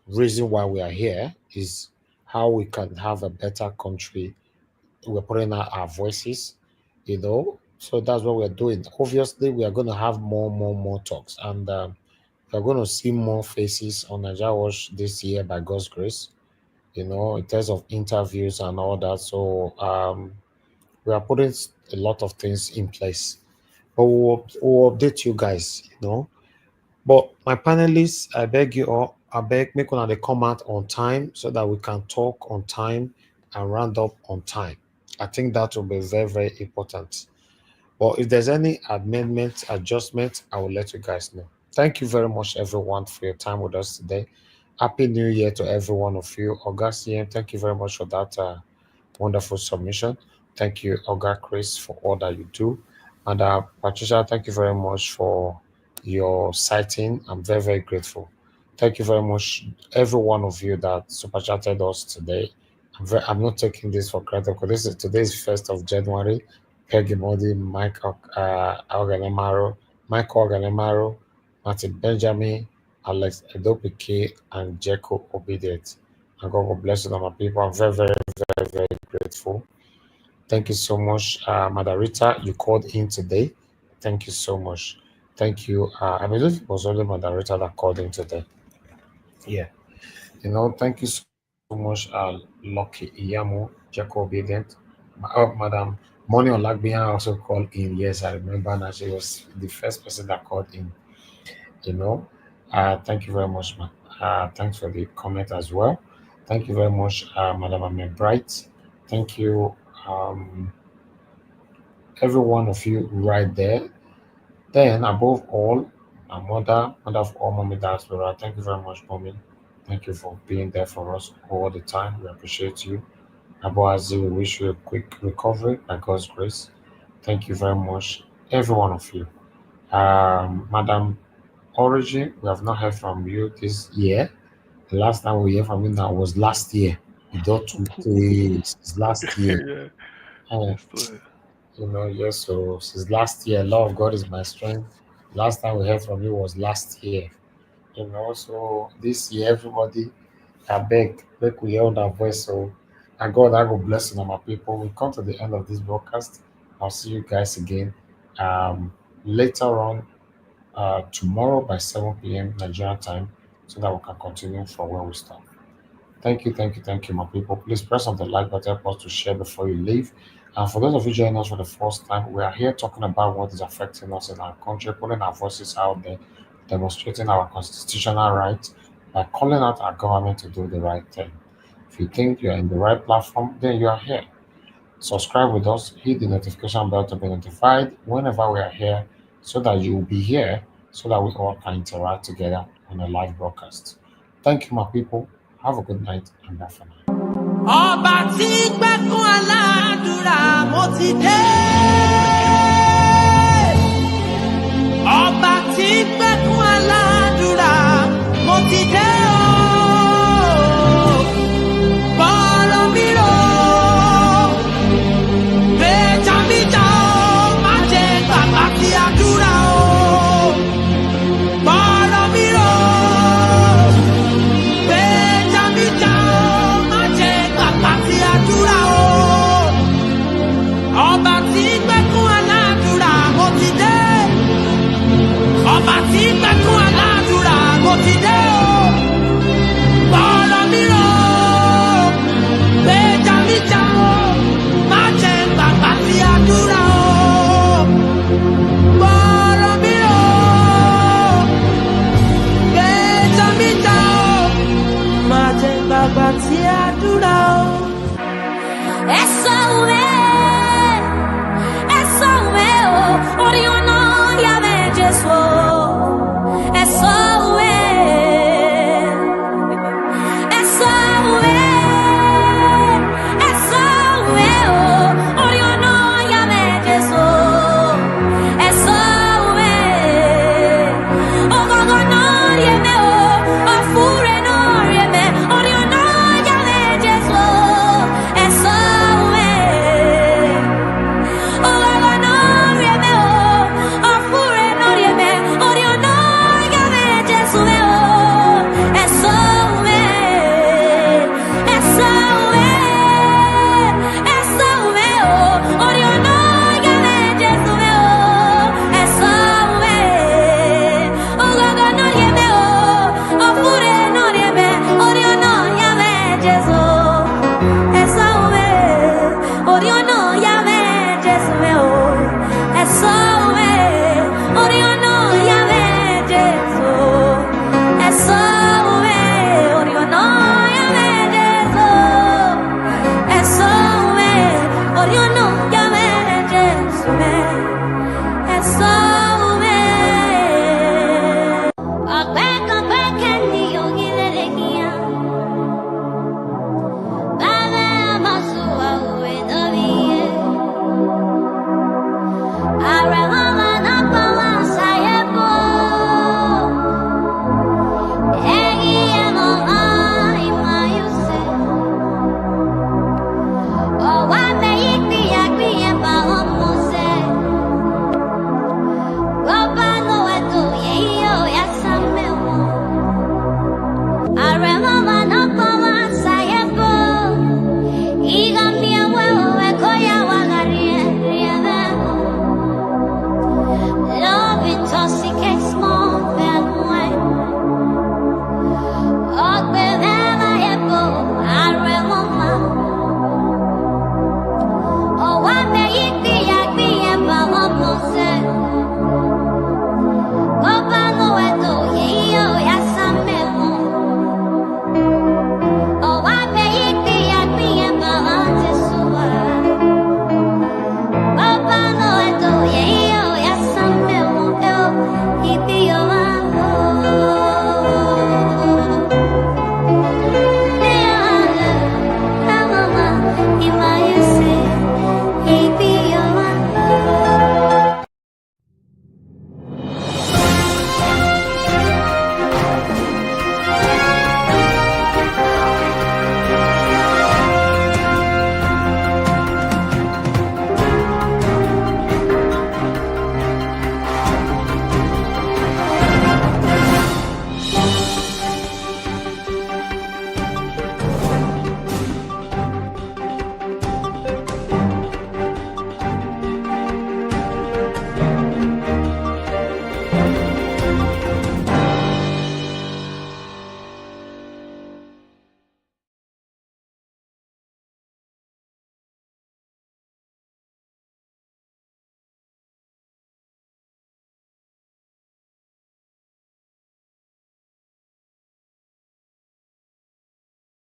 reason why we are here is how we can have a better country. We're putting out our voices, so that's what we're doing. Obviously, we are going to have more talks, and we're going to see more faces on Nigeria Watch this year by God's grace, in terms of interviews and all that. So we are putting a lot of things in place, but we'll update you guys, But my panelists, I beg you all, make one of the come out on time so that we can talk on time and round up on time. I think that will be very, very important. But if there's any amendments, adjustments, I will let you guys know. Thank you very much, everyone, for your time with us today. Happy New Year to every one of you. Augustine, thank you very much for that Wonderful submission. Thank you, Olga Chris, for all that you do. And Patricia, thank you very much for your citing. I'm very, very grateful. Thank you very much, every one of you that super chatted us today. I'm not taking this for granted because today is 1st of January. Peggy Modi, Michael Organemaro, Martin Benjamin, Alex Edopike, and Jeko Obedient. And God will bless you, my people. I'm very, very, very, very grateful. Thank you so much, Madarita. You called in today. Thank you so much. Thank you. I believe it was only Madarita that called in today. Yeah. Thank you so much, Lucky Iyamu, Jacob Obedient. Madam Moni Olagbian also called in. Yes, I remember now. She was the first person that called in. Thank you very much, man. Thanks for the comment as well. Thank you very much, Madam Ahmed Bright. Thank you, every one of you right there. Then, above all, my mother of all, Mommy Diaspora, thank you very much, Mommy. Thank you for being there for us all the time. We appreciate you. Abu Aziz, we wish you a quick recovery by God's grace. Thank you very much, every one of you. Madam Origin, we have not heard from you this year. The last time we heard from you now was last year. You don't since last year. Yeah. Yes, so since last year, Lord of God is my strength. Last time we heard from you was last year. So this year, everybody, I beg we hear that voice. So, and God, I will bless you, my people. We come to the end of this broadcast. I'll see you guys again later on tomorrow by 7 p.m. Nigerian time so that we can continue from where we start. Thank you, my people. Please press on the like button for us to share before you leave. And for those of you joining us for the first time, we are here talking about what is affecting us in our country, putting our voices out there, demonstrating our constitutional rights by calling out our government to do the right thing. If you think you're in the right platform, then you are here. Subscribe with us, hit the notification bell to be notified whenever we are here so that you will be here so that we all can interact together on a live broadcast. Thank you, my people. Have a good night and bye for now. Ọba tí gbẹ́kún aládùúrà mo ti dé. Ọba tí gbẹ́kún aládùúrà mo ti dé o. Bọ́ọ̀lù mi rò gbèjà mi jà o, má jẹ́ gbàgbà tí àdúrà o. Bọ́ọ̀lù mi rò gbèjà mi jà o, má jẹ́ gbàgbà tí àdúrà o. Ọba tí gbẹ́kún aládùúrà mo ti dé. Ọba tí gbẹ́kún aládùúrà mo ti dé o. Bọ́ọ̀lù mi rò gbèjà mi jà o, má jẹ́ gbàgbà tí àdúrà o. Bọ́ọ̀lù mi rò gbèjà mi jà o, má jẹ́ gbàgbà tí àdúrà o. Essa ué, Oriona, Yahvé, Jesus. Essa ué, Oriona, Yahvé, Jesus. Essa ué, oh,